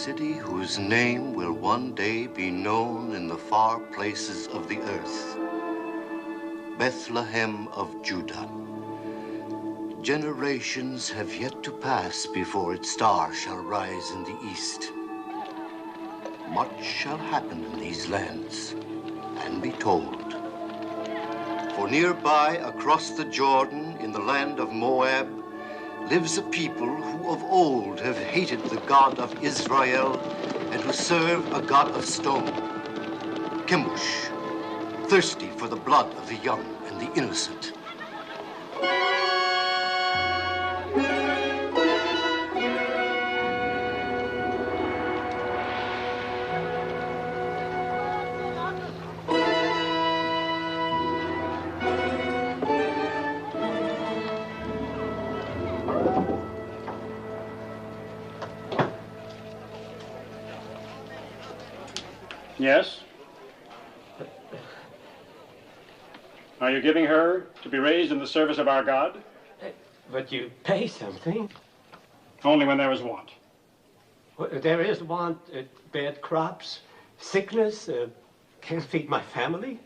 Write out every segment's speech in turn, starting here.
city whose name will one day be known in the far places of the earth. Bethlehem of Judah. Generations have yet to pass before its star shall rise in the east. Much shall happen in these lands and be told. For nearby, across the Jordan, in the land of Moab, lives a people who of old have hated the God of Israel and who serve a God of stone. Chemosh, thirsty for the blood of the young and the innocent. Yes? Are you giving her to be raised in the service of our God? But you pay something. Only when there is want. Well, there is want, bad crops, sickness, can't feed my family.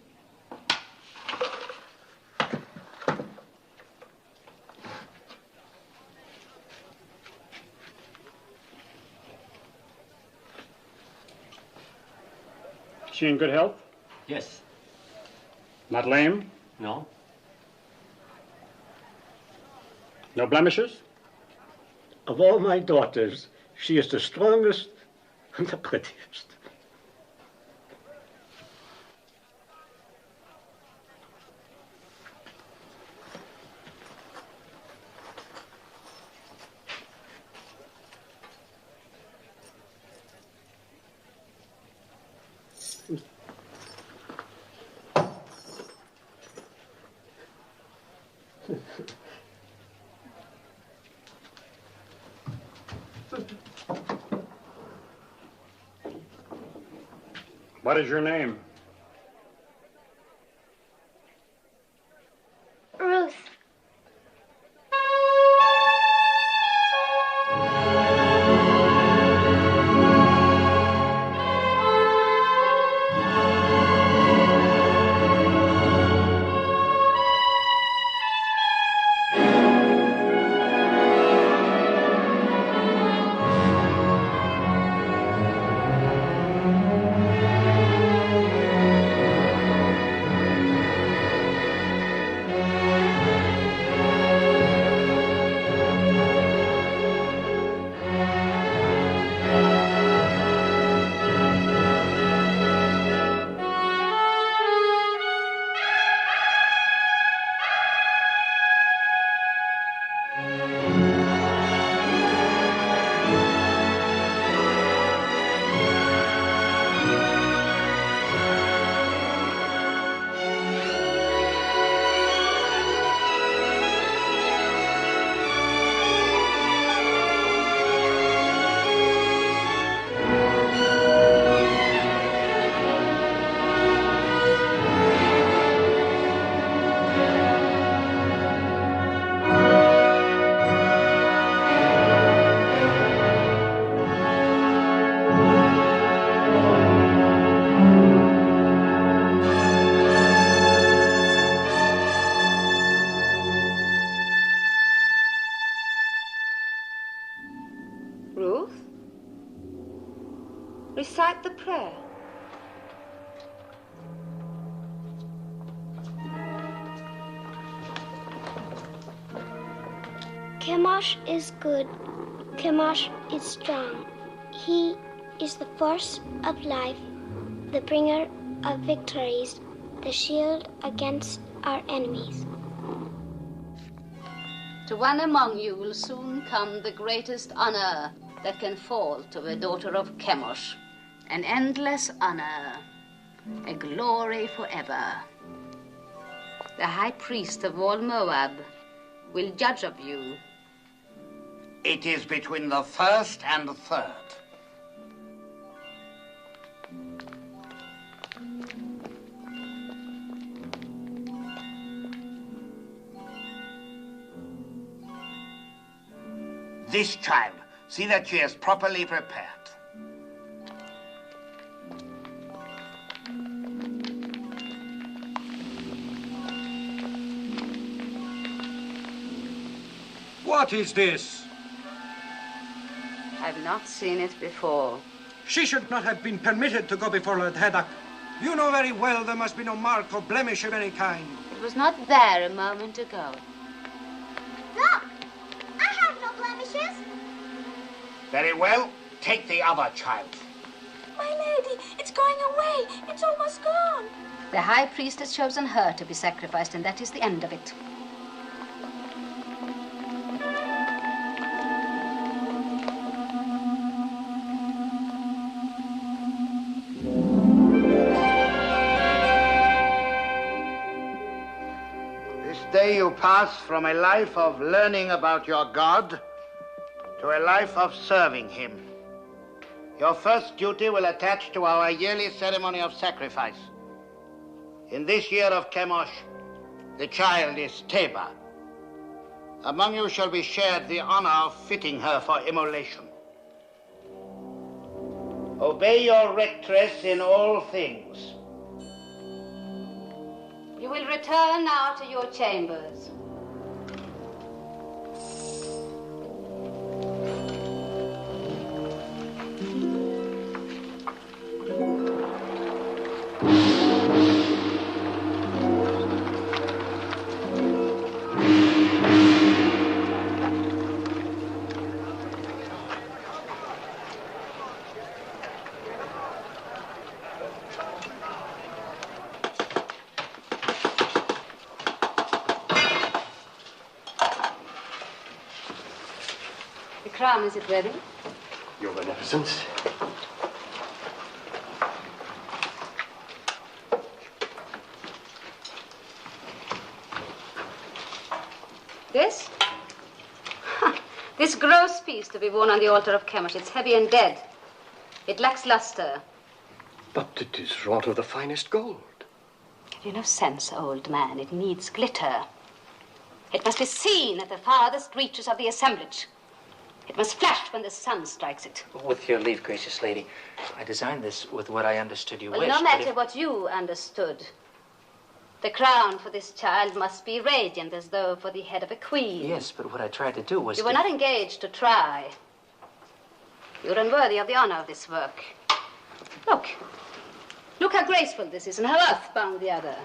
Is she in good health? Yes. Not lame? No. No blemishes? Of all my daughters, she is the strongest and the prettiest. What is your name? Ruth. Recite the prayer. Chemosh is good. Chemosh is strong. He is the force of life, the bringer of victories, the shield against our enemies. To one among you will soon come the greatest honor that can fall to a daughter of Chemosh. An endless honor, a glory forever. The high priest of all Moab will judge of you. It is between the first and the third. This child, see that she is properly prepared. What is this? I've not seen it before. She should not have been permitted to go before Lord Haddock. You know very well there must be no mark or blemish of any kind. It was not there a moment ago. Look! I have no blemishes. Very well. Take the other child. My lady, it's going away. It's almost gone. The high priest has chosen her to be sacrificed, and that is the end of it. This day you pass from a life of learning about your God to a life of serving him. Your first duty will attach to our yearly ceremony of sacrifice. In this year of Chemosh, the child is Teba. Among you shall be shared the honor of fitting her for immolation. Obey your rectress in all things. You will return now to your chambers. The crown, is it ready? Your Beneficence. This? This gross piece to be worn on the altar of Chemosh. It's heavy and dead. It lacks luster. But it is wrought of the finest gold. Have you no sense, old man? It needs glitter. It must be seen at the farthest reaches of the assemblage. It must flash when the sun strikes it. With your leave, gracious lady, I designed this with what I understood you Well, wished. no matter what you understood. The crown for this child must be radiant as though for the head of a queen. Yes, but what I tried to do was You were not engaged to try. You're unworthy of the honor of this work. Look. Look how graceful this is and how earthbound the other.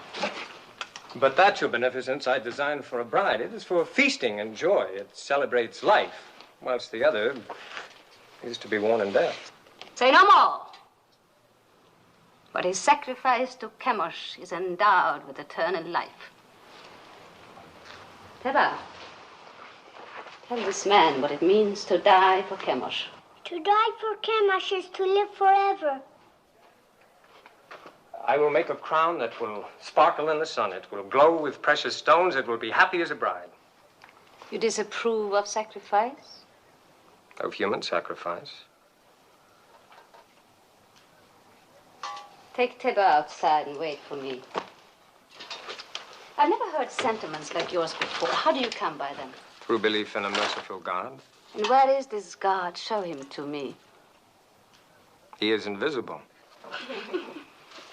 But that, Your Beneficence, I designed for a bride. It is for feasting and joy. It celebrates life, whilst the other is to be worn in death. Say no more. What is sacrificed to Chemosh is endowed with eternal life. Teba, tell this man what it means to die for Chemosh. To die for Chemosh is to live forever. I will make a crown that will sparkle in the sun. It will glow with precious stones. It will be happy as a bride. You disapprove of sacrifice? Of human sacrifice. Take Teba outside and wait for me. I've never heard sentiments like yours before. How do you come by them? Through belief in a merciful God. And where is this God? Show him to me. He is invisible.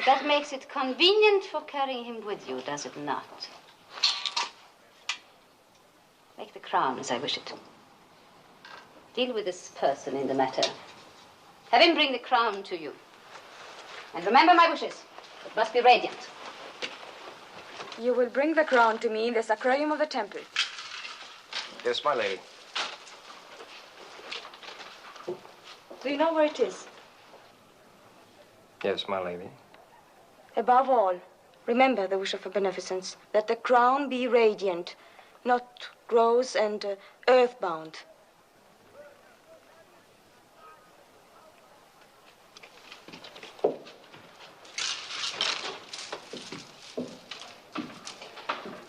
That makes it convenient for carrying him with you, does it not? Make the crown as I wish it. Deal with this person in the matter. Have him bring the crown to you. And remember my wishes. It must be radiant. You will bring the crown to me in the sacrarium of the temple. Yes, my lady. Do you know where it is? Yes, my lady. Above all, remember the wish of a beneficence, that the crown be radiant, not gross and earthbound.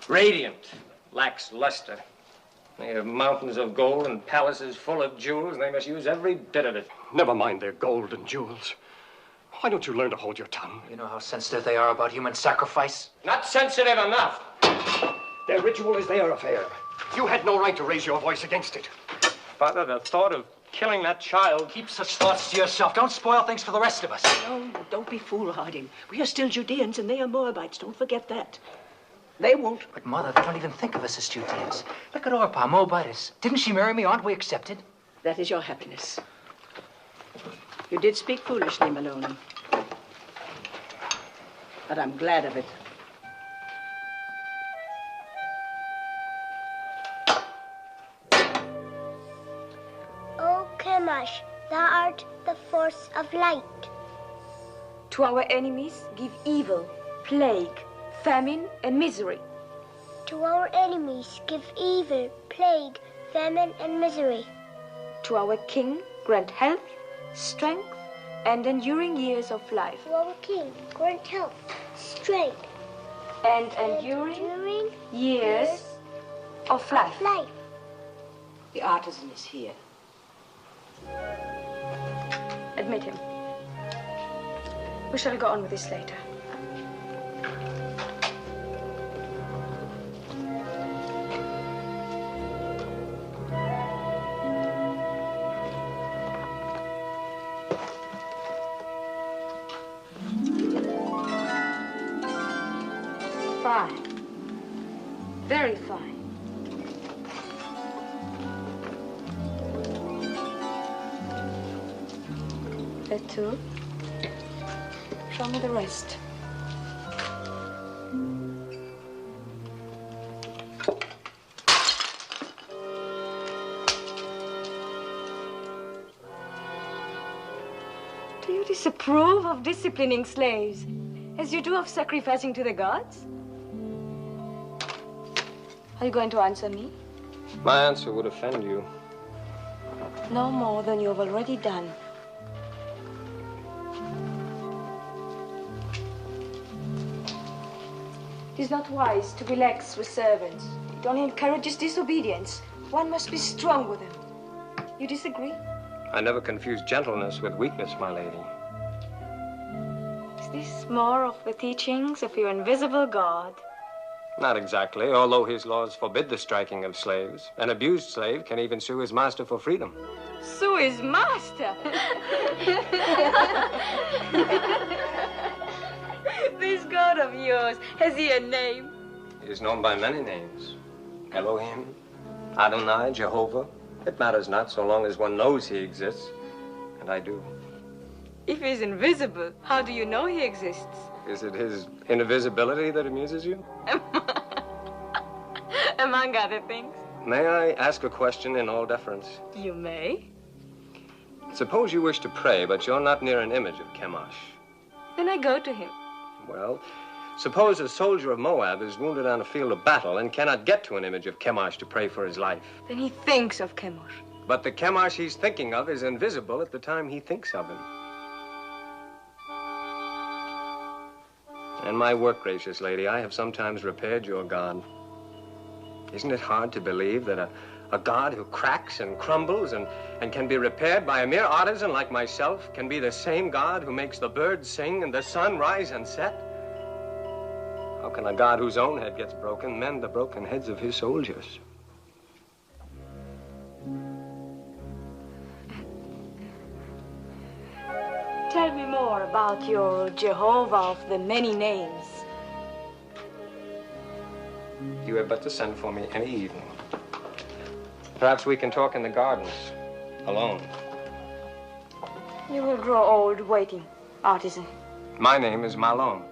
Radiant, lacks luster. They have mountains of gold and palaces full of jewels, and they must use every bit of it. Never mind their gold and jewels. Why don't you learn to hold your tongue? You know how sensitive they are about human sacrifice? Not sensitive enough. Their ritual is their affair. You had no right to raise your voice against it. Father, the thought of killing that child... Keep such thoughts to yourself. Don't spoil things for the rest of us. No, don't be foolhardy. We are still Judeans and they are Moabites. Don't forget that. They won't. But, Mother, they don't even think of us as Judeans. Look at Orpah, Moabitis. Didn't she marry me? Aren't we accepted? That is your happiness. You did speak foolishly, Maloney. But I'm glad of it. O Chemosh, thou art the force of light. To our enemies, give evil, plague, famine, and misery. To our enemies, give evil, plague, famine, and misery. To our king, grant health, strength, and enduring years of life. To our king, grant health, strength, and enduring years of life. The artisan is here. Admit him. We shall go on with this later. Fine. Very fine. That too. Show me the rest. Do you disapprove of disciplining slaves, as you do of sacrificing to the gods? Are you going to answer me? My answer would offend you. No more than you have already done. It is not wise to be lax with servants. It only encourages disobedience. One must be strong with them. You disagree? I never confuse gentleness with weakness, my lady. Is this more of the teachings of your invisible God? Not exactly, although his laws forbid the striking of slaves. An abused slave can even sue his master for freedom. Sue his master? This God of yours, has he a name? He is known by many names. Elohim, Adonai, Jehovah. It matters not so long as one knows he exists. And I do. If he's invisible, how do you know he exists? Is it his invisibility that amuses you? Among other things. May I ask a question in all deference? You may. Suppose you wish to pray, but you're not near an image of Chemosh. Then I go to him. Well, suppose a soldier of Moab is wounded on a field of battle and cannot get to an image of Chemosh to pray for his life. Then he thinks of Chemosh. But the Chemosh he's thinking of is invisible at the time he thinks of him. In my work, gracious lady, I have sometimes repaired your God. Isn't it hard to believe that a God who cracks and crumbles and can be repaired by a mere artisan like myself can be the same God who makes the birds sing and the sun rise and set? How can a God whose own head gets broken mend the broken heads of his soldiers? Tell me more about your Jehovah of the many names. You have but to send for me any evening. Perhaps we can talk in the gardens, alone. You will grow old waiting, artisan. My name is Malone.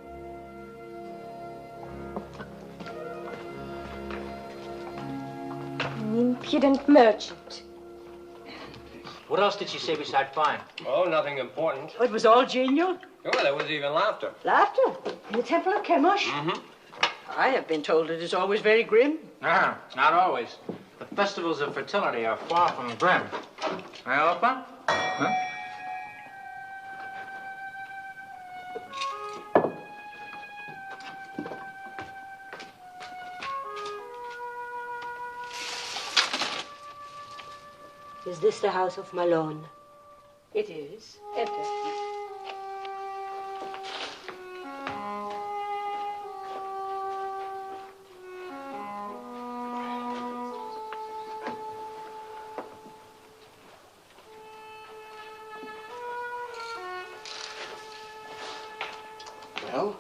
An impudent merchant. What else did she say beside fine? Oh, nothing important. It was all genial? Oh, there was even laughter. Laughter? In the temple of Chemosh? Mm-hmm. I have been told it is always very grim. No, not always. The festivals of fertility are far from grim. May I open? Huh? Is this the house of Malone? It is. Enter. Well,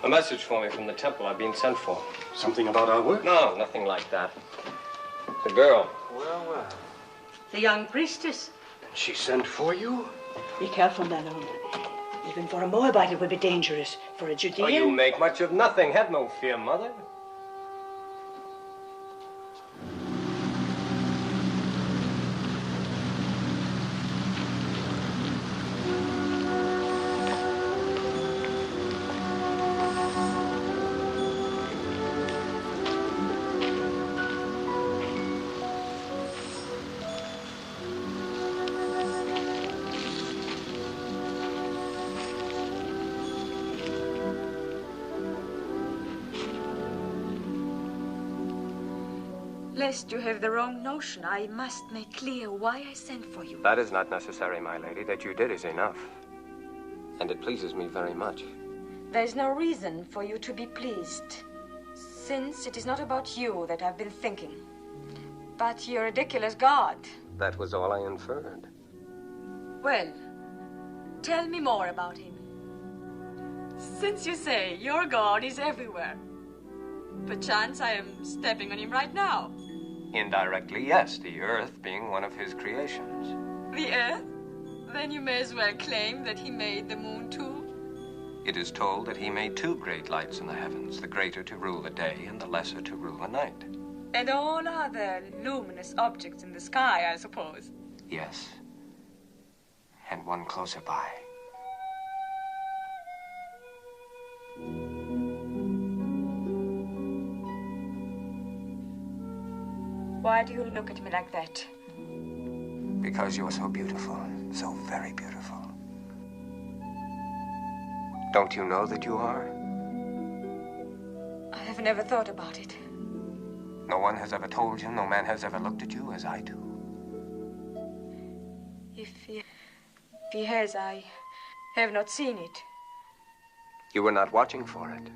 A message for me from the temple. I've been sent for. Something about our work? No, nothing like that. The girl. Well, well. The young priestess. And she sent for you? Be careful, my lord. Even for a Moabite, it would be dangerous. For a Judean... Oh, you make much of nothing. Have no fear, mother. Lest you have the wrong notion, I must make clear why I sent for you. That is not necessary, my lady. That you did is enough. And it pleases me very much. There is no reason for you to be pleased, since it is not about you that I've been thinking, but your ridiculous God. That was all I inferred. Well, tell me more about him. Since you say your God is everywhere, perchance I am stepping on him right now. Indirectly, yes, the earth being one of his creations. The earth? Then you may as well claim that he made the moon too. It is told that he made two great lights in the heavens, the greater to rule the day and the lesser to rule the night. And all other luminous objects in the sky, I suppose. Yes. And one closer by. Why do you look at me like that? Because you are so beautiful, so very beautiful. Don't you know that you are? I have never thought about it. No one has ever told you, no man has ever looked at you as I do. If he has, I have not seen it. You were not watching for it.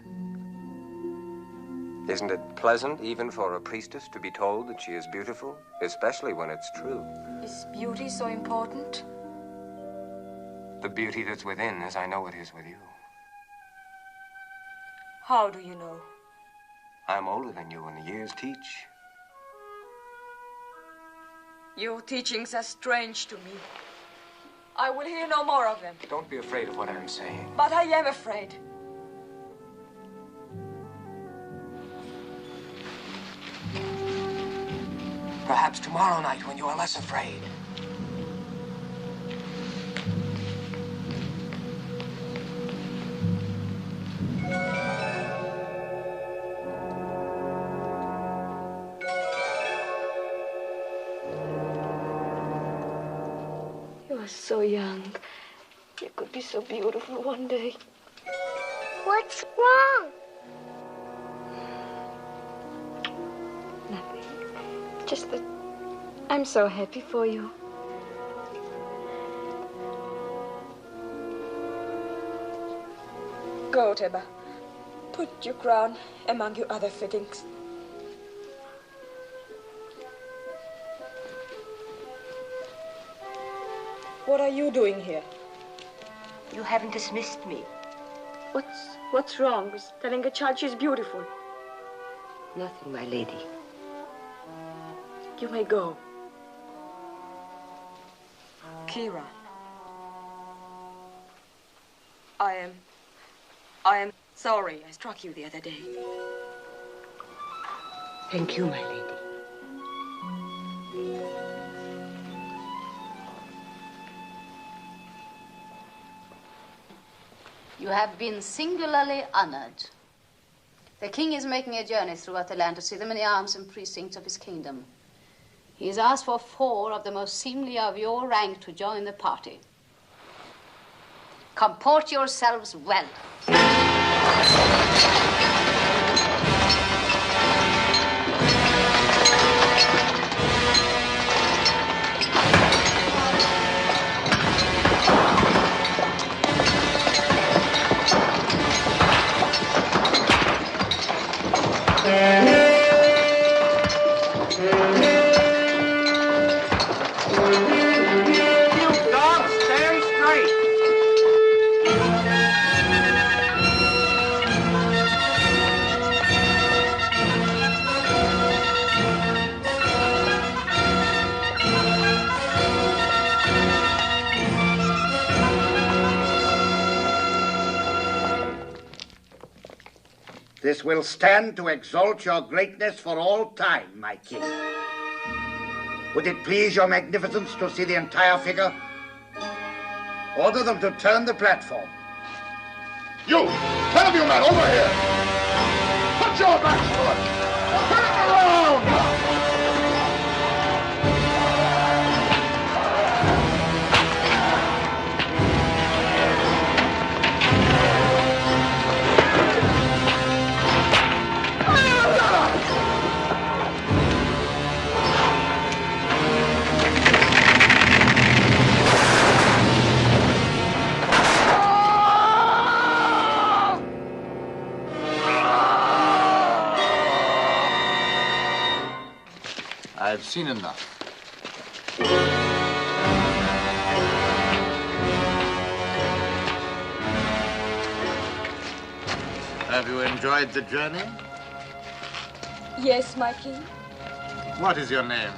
Isn't it pleasant, even for a priestess, to be told that she is beautiful, especially when it's true? Is beauty so important? The beauty that's within, as I know it is with you. How do you know? I'm older than you, and the years teach. Your teachings are strange to me. I will hear no more of them. Don't be afraid of what I'm saying. But I am afraid. Perhaps tomorrow night, when you are less afraid. You are so young. You could be so beautiful one day. What's wrong? Nothing. Just that I'm so happy for you. Go, Teba. Put your crown among your other fittings. What are you doing here? You haven't dismissed me. What's wrong with telling a child she's beautiful? Nothing, my lady. You may go. Kira. I am sorry I struck you the other day. Thank you, my lady. You have been singularly honored. The king is making a journey throughout the land to see the many arms and precincts of his kingdom. He has asked for 4 of the most seemly of your rank to join the party. Comport yourselves well. This will stand to exalt your greatness for all time, my king. Would it please your magnificence to see the entire figure? Order them to turn the platform. You! 10 of you men, over here! Put your backs to it! Turn it around! I've seen enough. Have you enjoyed the journey? Yes, my king. What is your name?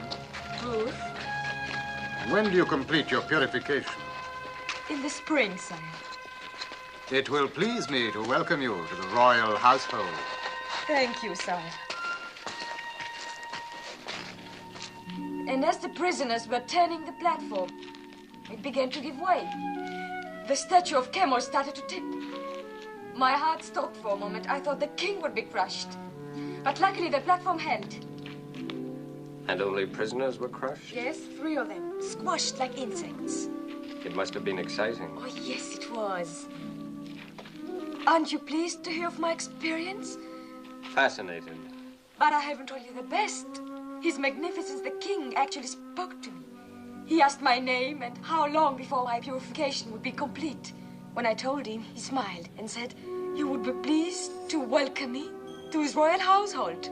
Ruth. When do you complete your purification? In the spring, sire. It will please me to welcome you to the royal household. Thank you, sire. And as the prisoners were turning the platform, it began to give way. The statue of Chemosh started to tip. My heart stopped for a moment. I thought the king would be crushed. But luckily the platform held. And only prisoners were crushed? Yes, 3 of them, squashed like insects. It must have been exciting. Oh, yes, it was. Aren't you pleased to hear of my experience? Fascinated. But I haven't told you the best. His Magnificence the King actually spoke to me. He asked my name and how long before my purification would be complete. When I told him, he smiled and said he would be pleased to welcome me to his royal household.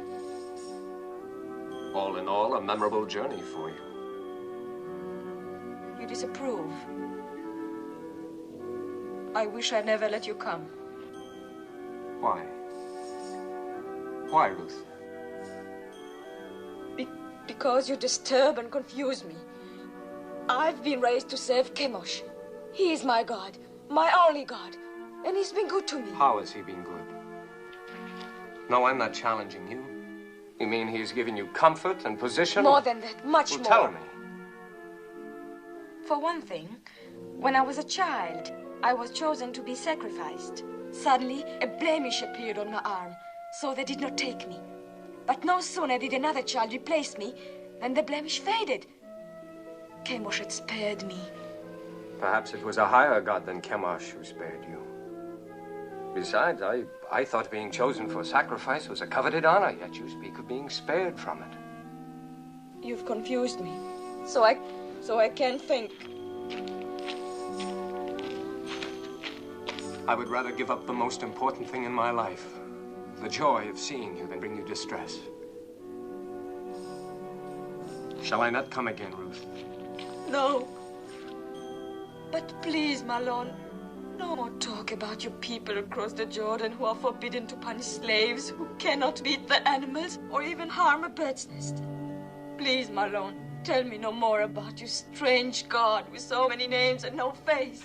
All in all, a memorable journey for you. You disapprove. I wish I never let you come. Why? Why, Ruth? Because you disturb and confuse me. I've been raised to serve Chemosh. He is my God, my only God, and he's been good to me. How has he been good? No, I'm not challenging you. You mean he's given you comfort and position? More than that, much more. Tell me. For one thing, when I was a child, I was chosen to be sacrificed. Suddenly, a blemish appeared on my arm, so they did not take me. But no sooner did another child replace me than the blemish faded. Chemosh had spared me. Perhaps it was a higher god than Chemosh who spared you. Besides, I thought being chosen for sacrifice was a coveted honor, yet you speak of being spared from it. You've confused me, so I can't think. I would rather give up the most important thing in my life, the joy of seeing you, than bring you distress. Shall I not come again, Ruth? No. But please, my lord, no more talk about your people across the Jordan who are forbidden to punish slaves, who cannot beat the animals or even harm a bird's nest. Please, my lord, tell me no more about your strange God with so many names and no face.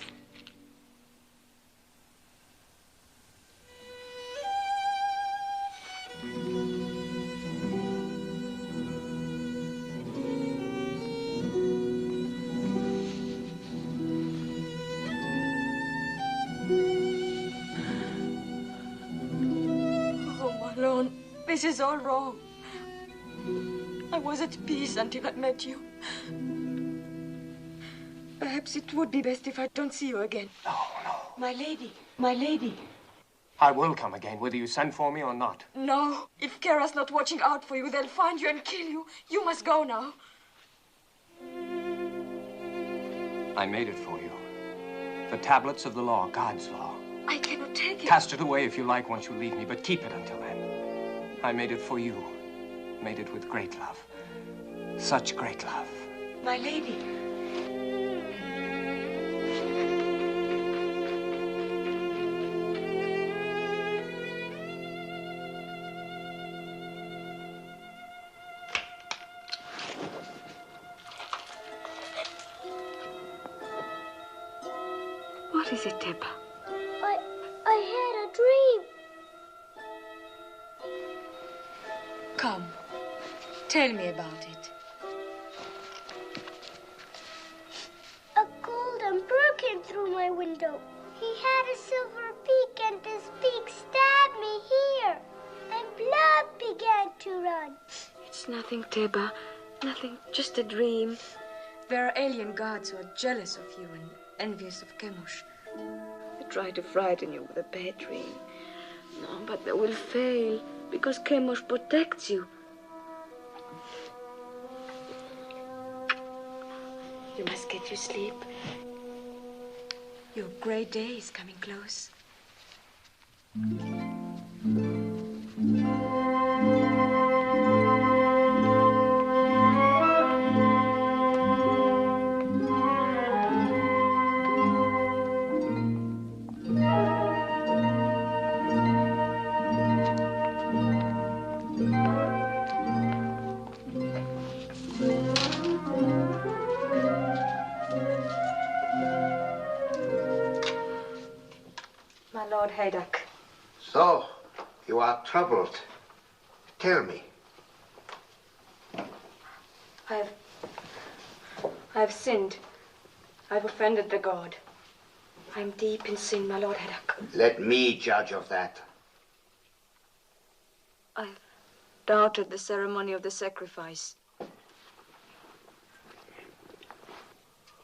This is all wrong. I was at peace until I met you. Perhaps it would be best if I don't see you again. No. My lady, my lady. I will come again, whether you send for me or not. No. If Kara's not watching out for you, they'll find you and kill you. You must go now. I made it for you. The tablets of the law, God's law. I cannot take it. Cast it away if you like once you leave me, but keep it until then. I made it for you. Made it with great love. Such great love. My lady. What is it, Teba? I had a dream. Come, tell me about it. A golden bird came through my window. He had a silver beak, and his beak stabbed me here, and blood began to run. It's nothing, Teba. Nothing, just a dream. There are alien gods who are jealous of you and envious of Chemosh. They try to frighten you with a bad dream. No, but they will fail, because Chemosh protects you. You must get your sleep. Your great day is coming close. My Lord Haydock. So, you are troubled. Tell me. I've sinned. I've offended the God. I'm deep in sin, my Lord Haydock. Let me judge of that. I've doubted the ceremony of the sacrifice.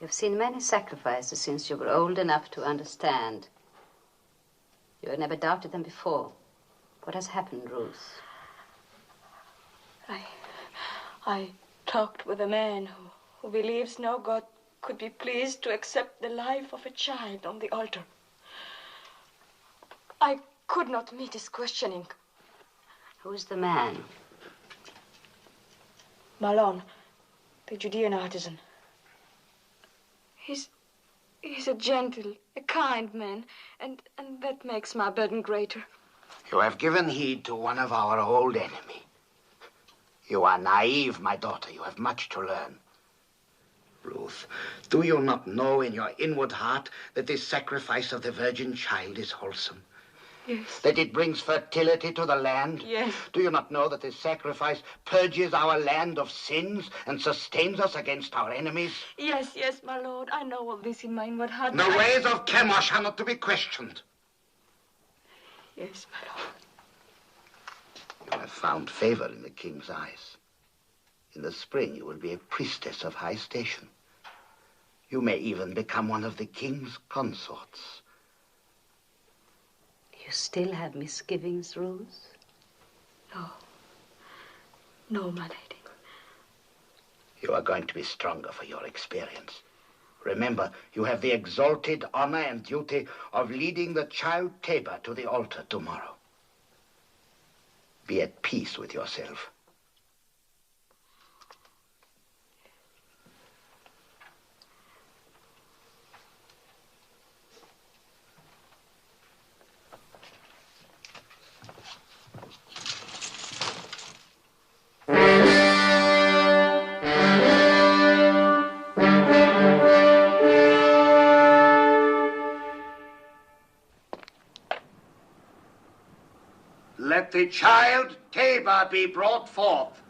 You've seen many sacrifices since you were old enough to understand. You had never doubted them before. What has happened, Ruth? I talked with a man who believes no God could be pleased to accept the life of a child on the altar. I could not meet his questioning. Who is the man? Malon, the Judean artisan. He's a gentle, a kind man, and that makes my burden greater. You have given heed to one of our old enemy. You are naive, my daughter. You have much to learn. Ruth, do you not know in your inward heart that this sacrifice of the virgin child is wholesome? Yes. That it brings fertility to the land? Yes. Do you not know that this sacrifice purges our land of sins and sustains us against our enemies? Yes, my Lord. I know all this in my inward heart. The ways of Chemosh are not to be questioned. Yes, my Lord. You have found favor in the king's eyes. In the spring, you will be a priestess of high station. You may even become one of the king's consorts. You still have misgivings, Ruth? No, my lady. You are going to be stronger for your experience. Remember, you have the exalted honor and duty of leading the child Teba to the altar tomorrow. Be at peace with yourself. Let the child Teba be brought forth.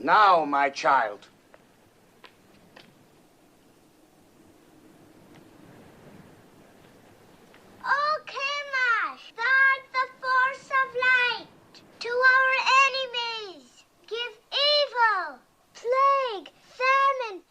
Now, my child. Oh, Chemosh, thou art the force of light. To our enemies, give evil, plague, famine,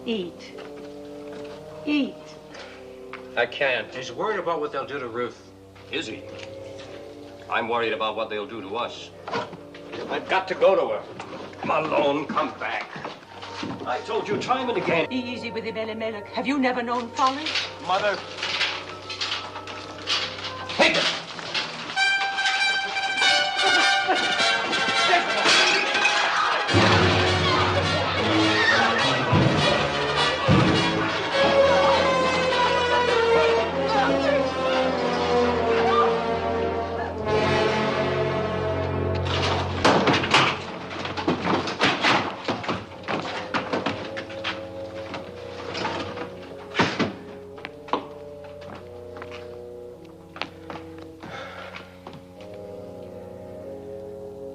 Eat. Eat. I can't. He's worried about what they'll do to Ruth. Is he? I'm worried about what they'll do to us. I've got to go to her. Malone, come back. I told you time and again. Easy with him, Elimelech. Have you never known folly? Mother. Take it!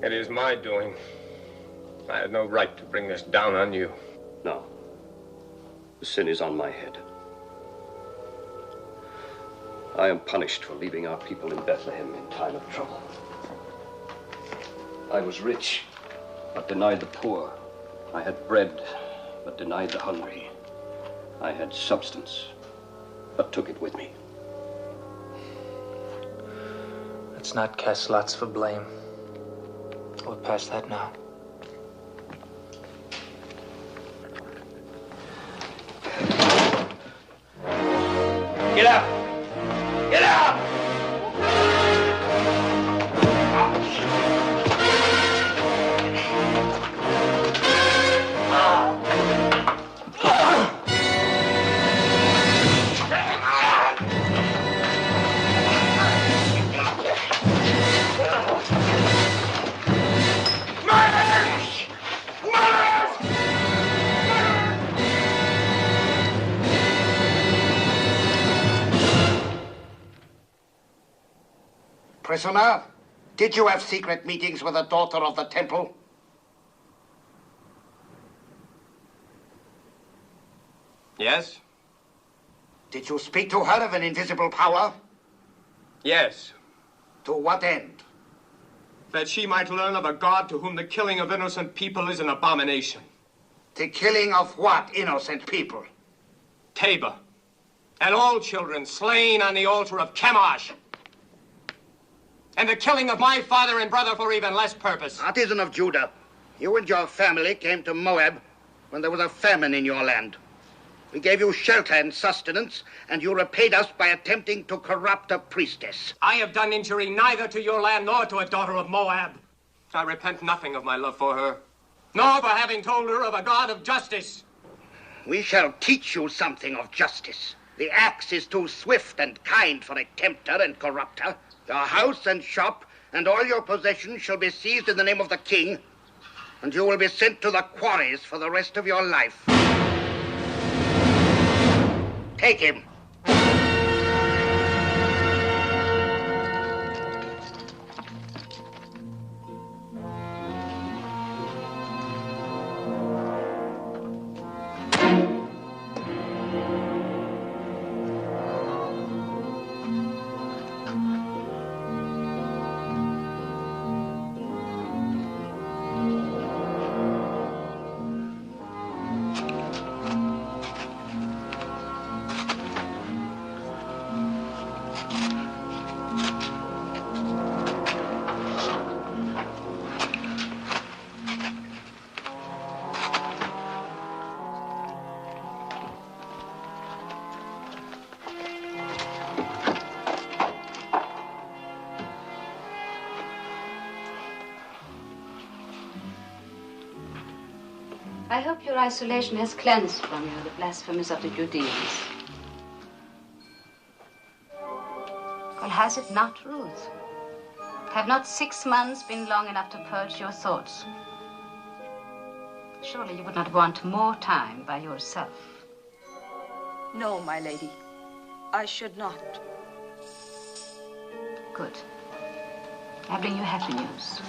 It is my doing. I had no right to bring this down on you. No. The sin is on my head. I am punished for leaving our people in Bethlehem in time of trouble. I was rich, but denied the poor. I had bread, but denied the hungry. I had substance, but took it with me. Let's not cast lots for blame. We're past that now. Get up! Get up! Prisoner, did you have secret meetings with the daughter of the temple? Yes? Did you speak to her of an invisible power? Yes. To what end? That she might learn of a God to whom the killing of innocent people is an abomination. The killing of what innocent people? Tabor. And all children slain on the altar of Chemosh. And the killing of my father and brother for even less purpose. Artisan of Judah, you and your family came to Moab when there was a famine in your land. We gave you shelter and sustenance, and you repaid us by attempting to corrupt a priestess. I have done injury neither to your land nor to a daughter of Moab. I repent nothing of my love for her, nor for having told her of a God of justice. We shall teach you something of justice. The axe is too swift and kind for a tempter and corrupter. Your house and shop and all your possessions shall be seized in the name of the king, and you will be sent to the quarries for the rest of your life. Take him. I hope your isolation has cleansed from you the blasphemies of the Judeans. Well, has it not, Ruth? Have not 6 months been long enough to purge your thoughts? Surely you would not want more time by yourself. No, my lady. I should not. Good. I bring you happy news.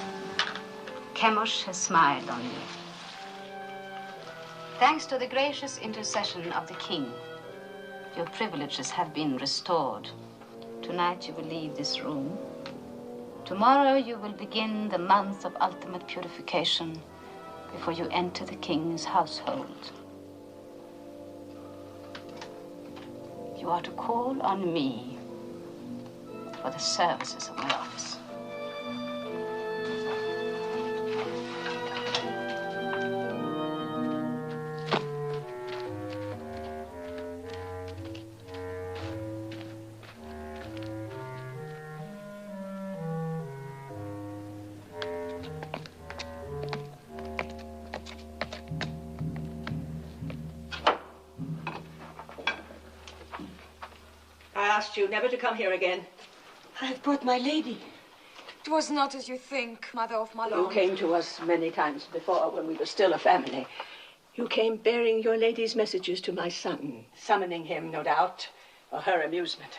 Chemosh has smiled on you. Thanks to the gracious intercession of the king, your privileges have been restored. Tonight you will leave this room. Tomorrow you will begin the month of ultimate purification before you enter the king's household. you are to call on me for the services of my office. I asked you never to come here again. I have brought my lady. It was not as you think, Mother of Malone. You came to us many times before when we were still a family. You came bearing your lady's messages to my son, summoning him, no doubt, for her amusement.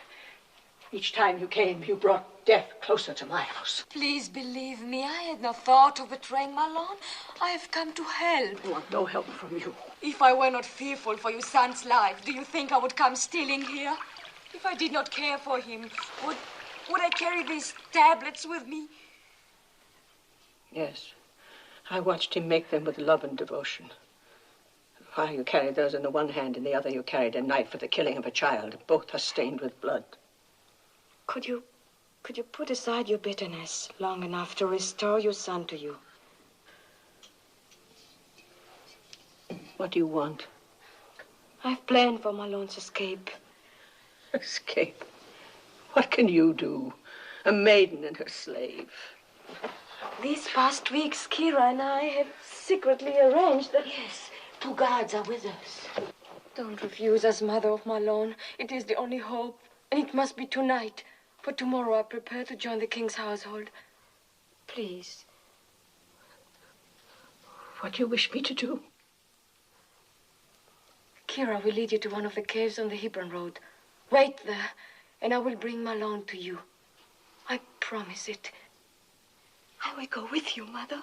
Each time you came, you brought death closer to my house. Please believe me, I had no thought of betraying Malone. I have come to help. I want no help from you. If I were not fearful for your son's life, do you think I would come stealing here? If I did not care for him, would I carry these tablets with me? Yes. I watched him make them with love and devotion. While you carried those in the one hand, in the other you carried a knife for the killing of a child. Both are stained with blood. Could you put aside your bitterness long enough to restore your son to you? What do you want? I've planned for Malone's escape. Escape? What can you do? A maiden and her slave. These past weeks, Kira and I have secretly arranged that... Yes, 2 guards are with us. Don't refuse us, Mother of Malone. It is the only hope, and it must be tonight. For tomorrow I prepare to join the king's household. Please. What do you wish me to do? Kira will lead you to one of the caves on the Hebron Road. Wait there, and I will bring Malone to you. I promise it. I will go with you, Mother.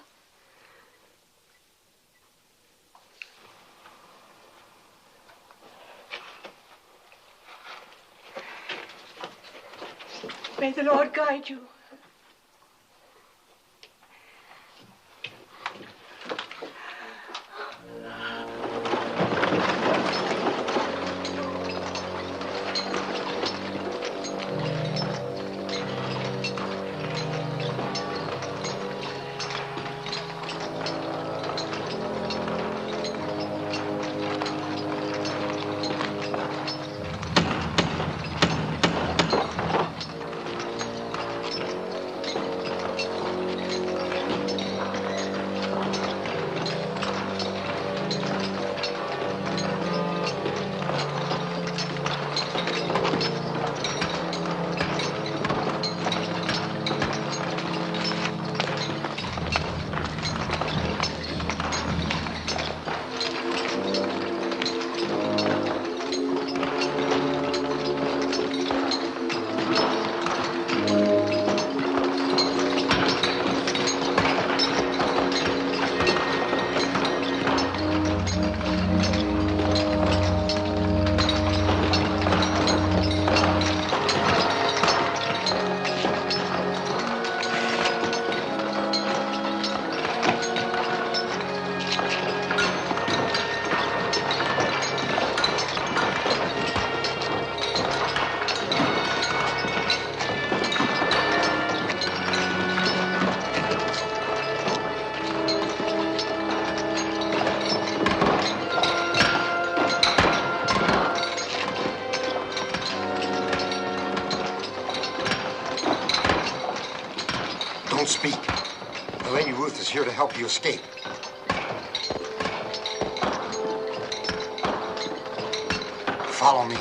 May the Lord guide you. Don't speak. The Lady Ruth is here to help you escape. Follow me.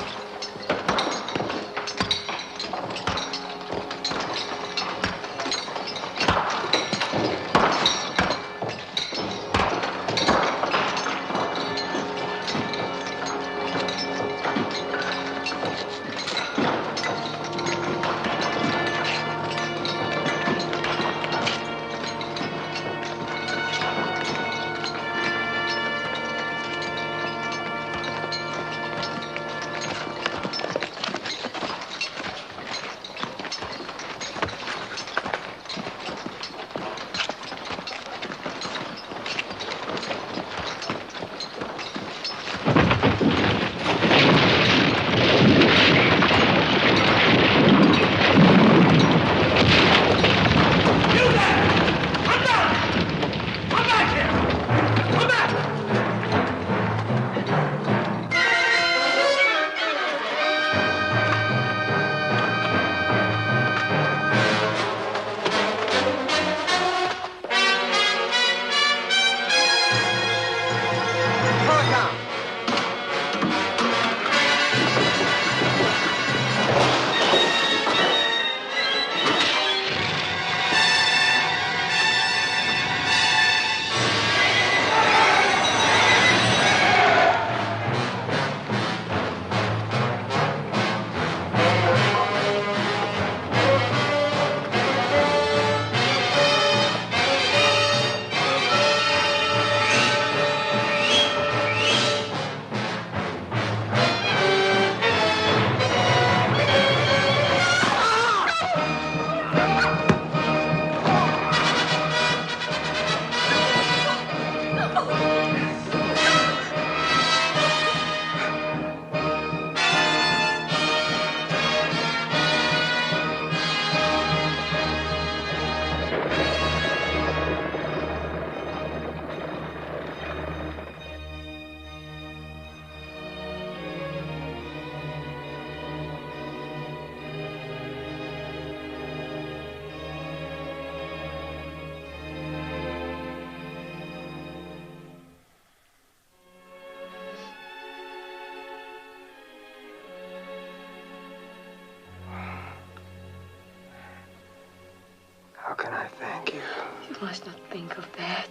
can I thank you? You must not think of that.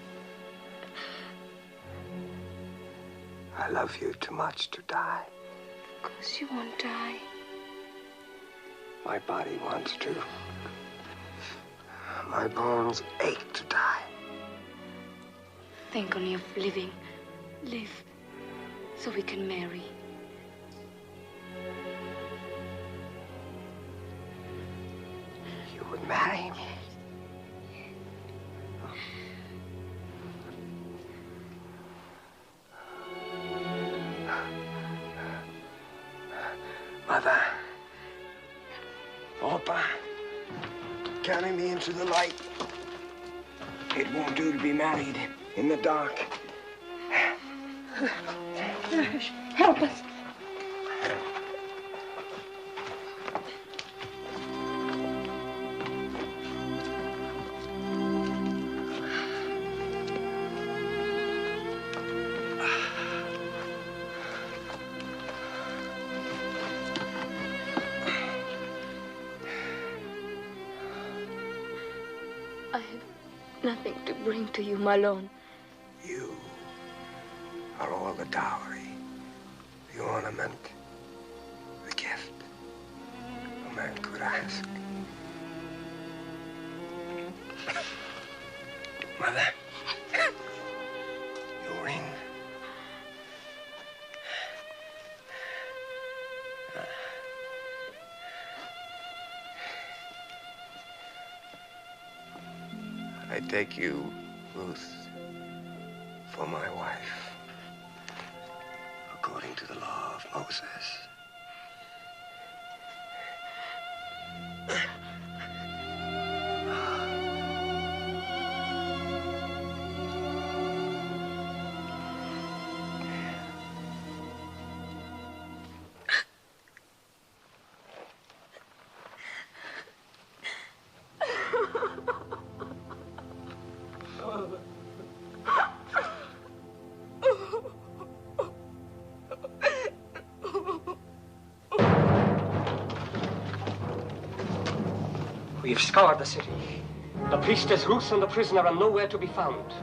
I love you too much to die. Of course you won't die. My body wants to. My bones ache to die. Think only of living. Live, so we can marry. You would marry me? Mother. Opa. Carry me into the light. It won't do to be married in the dark. Help us. I have nothing to bring to you, Malone. You are all the dowry, the ornament, the gift a man could ask. Mother, your ring. I take you, Ruth, for my wife, according to the law of Moses. We've scoured the city. The priestess Ruth and the prisoner are nowhere to be found.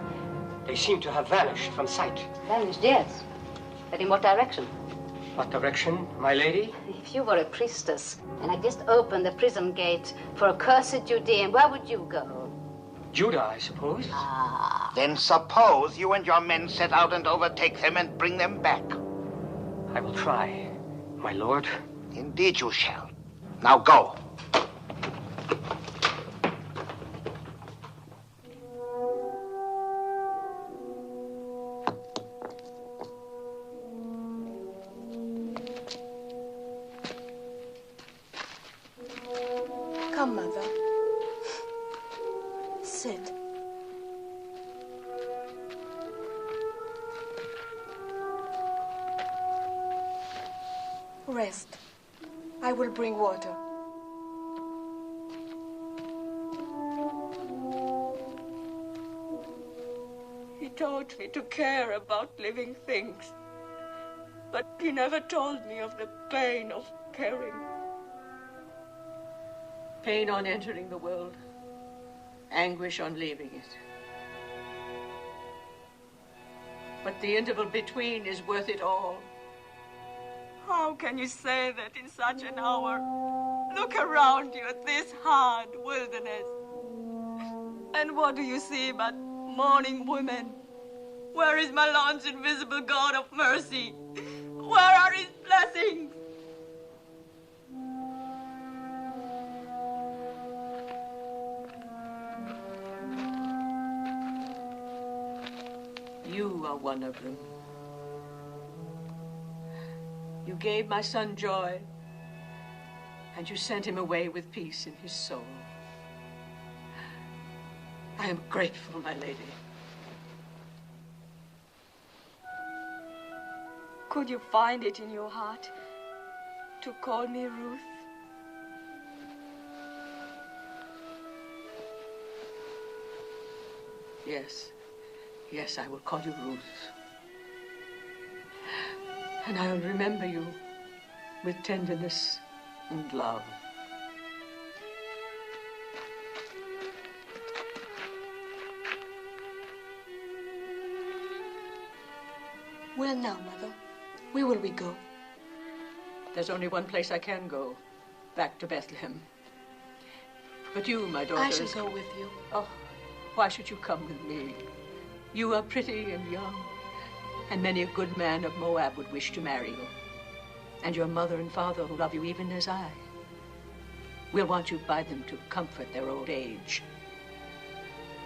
They seem to have vanished from sight. Vanished, yes. But in what direction? What direction, my lady? If you were a priestess and had just opened the prison gate for a cursed Judean, where would you go? Judah, I suppose. Ah. Then suppose you and your men set out and overtake them and bring them back. I will try, my lord. Indeed you shall. Now go. Come, Mother. Sit. Rest. I will bring water. He taught me to care about living things, but he never told me of the pain of caring. Pain on entering the world, anguish on leaving it. But the interval between is worth it all. How can you say that in such an hour? Look around you at this hard wilderness. And what do you see but mourning women? Where is Malone's invisible God of mercy? Where are his blessings? You are one of them. You gave my son joy, and you sent him away with peace in his soul. I am grateful, my lady. Could you find it in your heart to call me Ruth? Yes. Yes, I will call you Ruth. And I will remember you with tenderness and love. Where now, Mother? Where will we go? There's only one place I can go. Back to Bethlehem. But you, my daughter... I shall go with you. Oh, why should you come with me? You are pretty and young, and many a good man of Moab would wish to marry you. And your mother and father who love you even as I will want you by them to comfort their old age.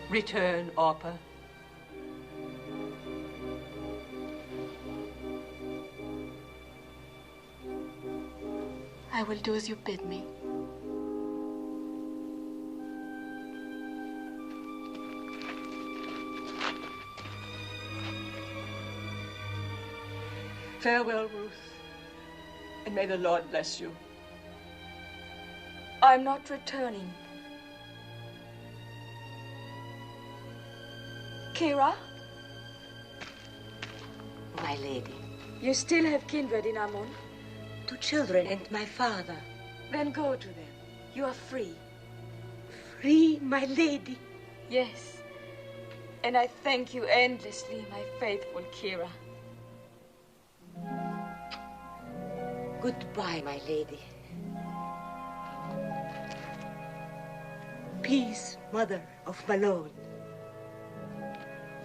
Return, Orpah. I will do as you bid me. Farewell, Ruth, and may the Lord bless you. I'm not returning. Kira? My lady. You still have kindred in Ammon? 2 children and my father. Then go to them. You are free. Free, my lady? Yes. And I thank you endlessly, my faithful Kira. Goodbye, my lady. Peace, mother of Malone.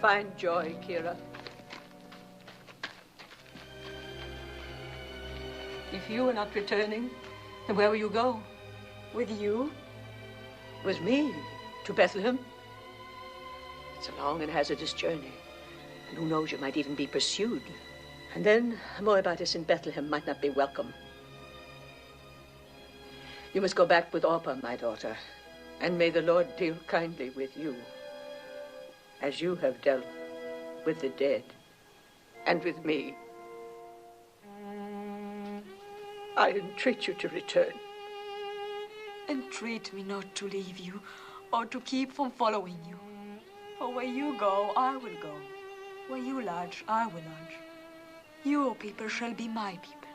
Find joy, Kira. If you are not returning, then where will you go? With you? With me? To Bethlehem? It's a long and hazardous journey. And who knows, you might even be pursued. And then a Moabitess in Bethlehem might not be welcome. You must go back with Orpah, my daughter. And may the Lord deal kindly with you, as you have dealt with the dead and with me. I entreat you to return. Entreat me not to leave you, or to keep from following you. For where you go, I will go. Where you lodge, I will lodge. Your people shall be my people,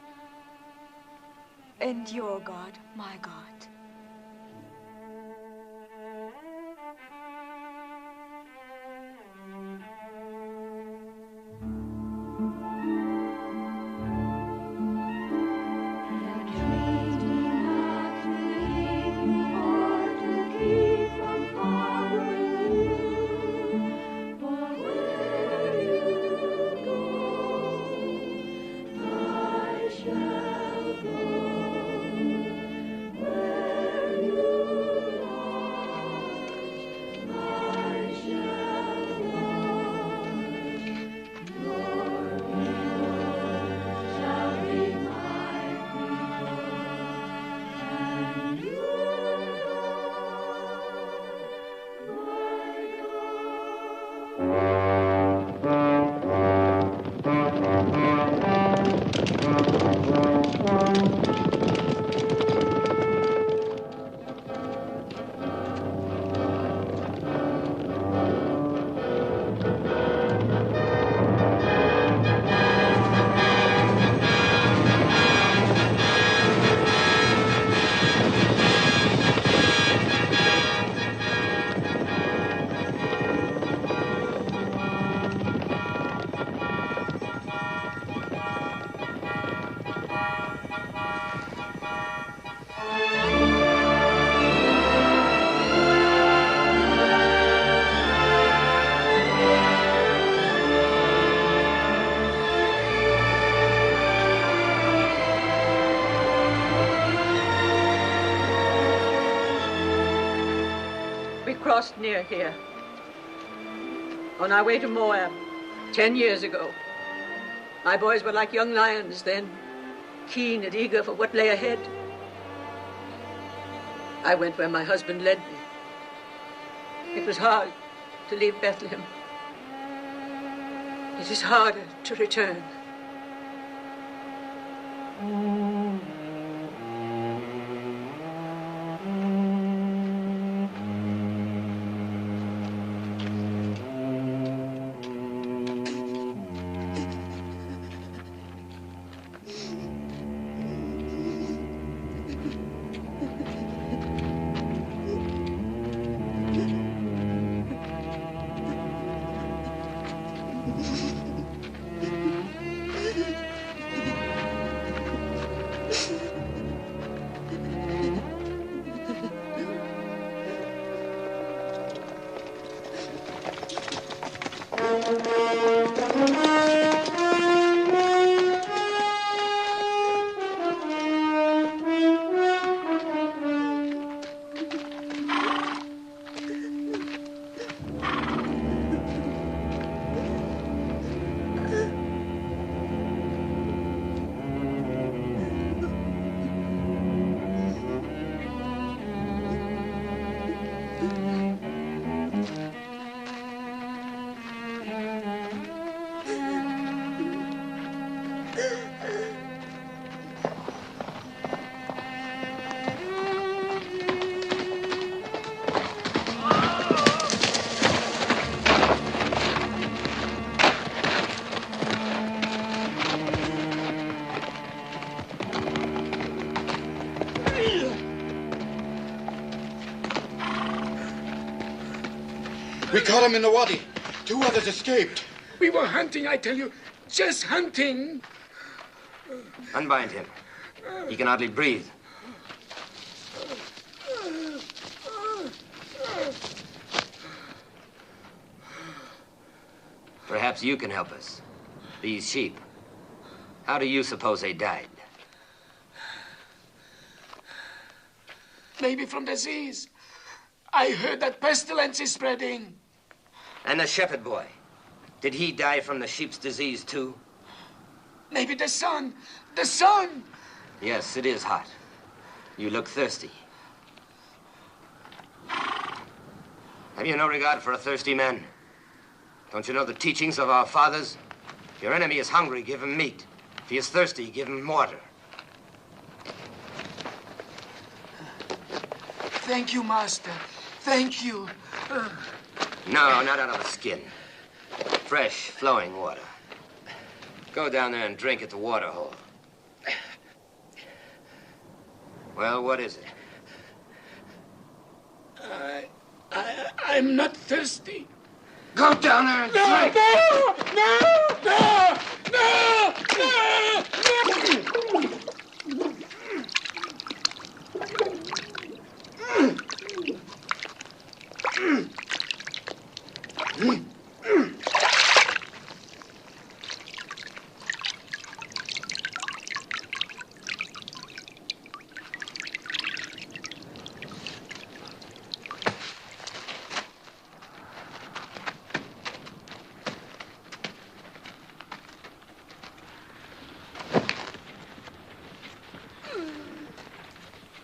and your God, my God. Crossed near here, on our way to Moab, 10 years ago. My boys were like young lions then, keen and eager for what lay ahead. I went where my husband led me. It was hard to leave Bethlehem. It is harder to return. We caught him in the wadi. 2 others escaped. We were hunting, I tell you. Just hunting. Unbind him. He can hardly breathe. Perhaps you can help us. These sheep. How do you suppose they died? Maybe from disease. I heard that pestilence is spreading. And the shepherd boy. Did he die from the sheep's disease too? Maybe the sun. The sun! Yes, it is hot. You look thirsty. Have you no regard for a thirsty man? Don't you know the teachings of our fathers? If your enemy is hungry, give him meat. If he is thirsty, give him water. Thank you, Master. Thank you. No, not out of the skin. Fresh, flowing water. Go down there and drink at the water hole. Well, what is it? I'm not thirsty. Go down there and drink!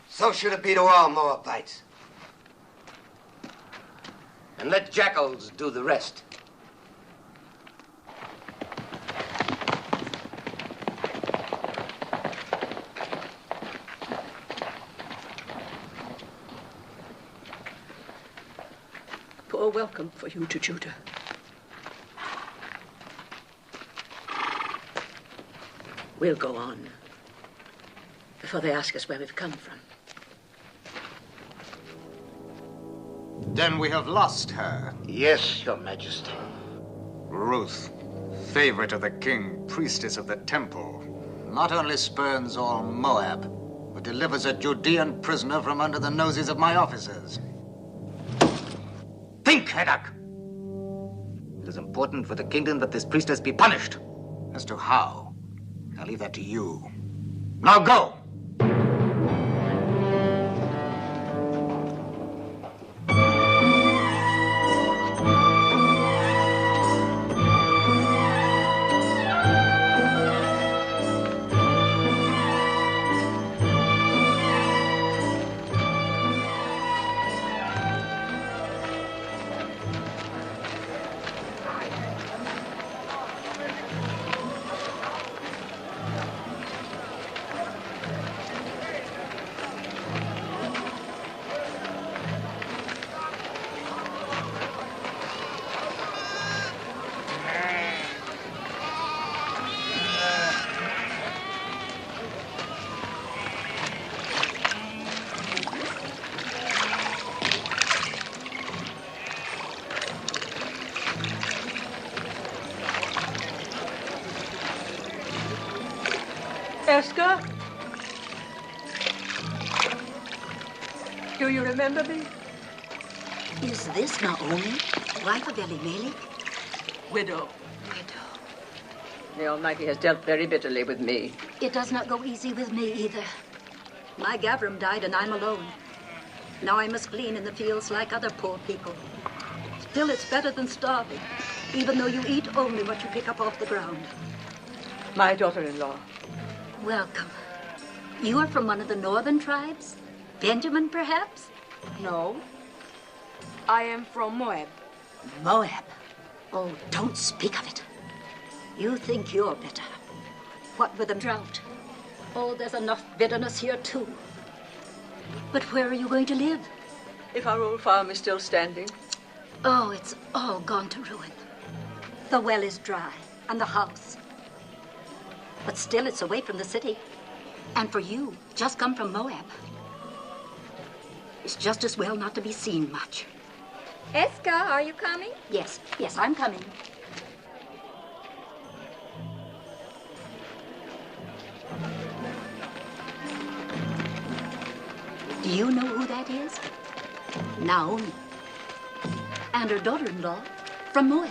So should it be to all Moabites. And let jackals do the rest. Poor welcome for you to Judah. We'll go on before they ask us where we've come from. Then we have lost her. Yes, Your Majesty. Ruth, favorite of the king, priestess of the temple, not only spurns all Moab, but delivers a Judean prisoner from under the noses of my officers. Think, Heddak! It is important for the kingdom that this priestess be punished. As to how, I'll leave that to you. Now go! Esther? Do you remember me? Is this Naomi, wife of Elimelech? Widow. The Almighty has dealt very bitterly with me. It does not go easy with me either. My Gavram died and I'm alone. Now I must glean in the fields like other poor people. Still, it's better than starving, even though you eat only what you pick up off the ground. My daughter-in-law. Welcome. You are from one of the northern tribes? Benjamin, perhaps? No. I am from Moab. Moab? Oh, don't speak of it. You think you're bitter. What with the drought? Oh, there's enough bitterness here, too. But where are you going to live? If our old farm is still standing. Oh, it's all gone to ruin. The well is dry, and the house. But still, it's away from the city. And for you, just come from Moab. It's just as well not to be seen much. Eska, are you coming? Yes, I'm coming. Do you know who that is? Naomi. And her daughter-in-law from Moab.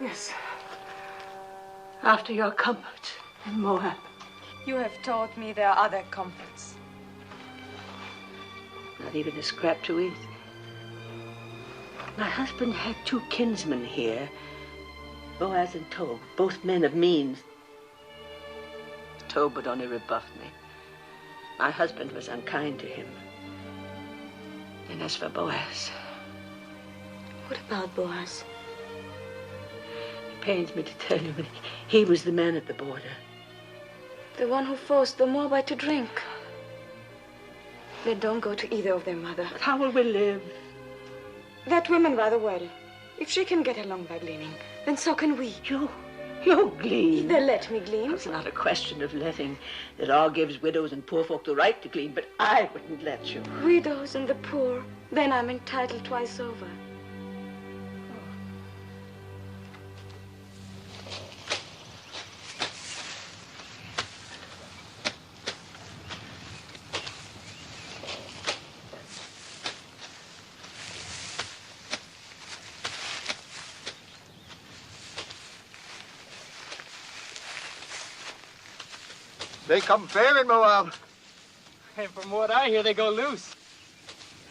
Yes. After your comfort in Moab. You have taught me there are other comforts. Not even a scrap to eat. My husband had 2 kinsmen here, Boaz and Tob, both men of means. Tob would only rebuff me. My husband was unkind to him. And as for Boaz... What about Boaz? It pains me to tell you, but he was the man at the border. The one who forced the Moabite to drink. They don't go to either of their mother. But how will we live? That woman rather well. If she can get along by gleaning, then so can we. You glean. They let me glean. It's not a question of letting. The law gives widows and poor folk the right to glean, but I wouldn't let you. Widows and the poor. Then I'm entitled twice over. They come fair in Moab. And from what I hear, they go loose.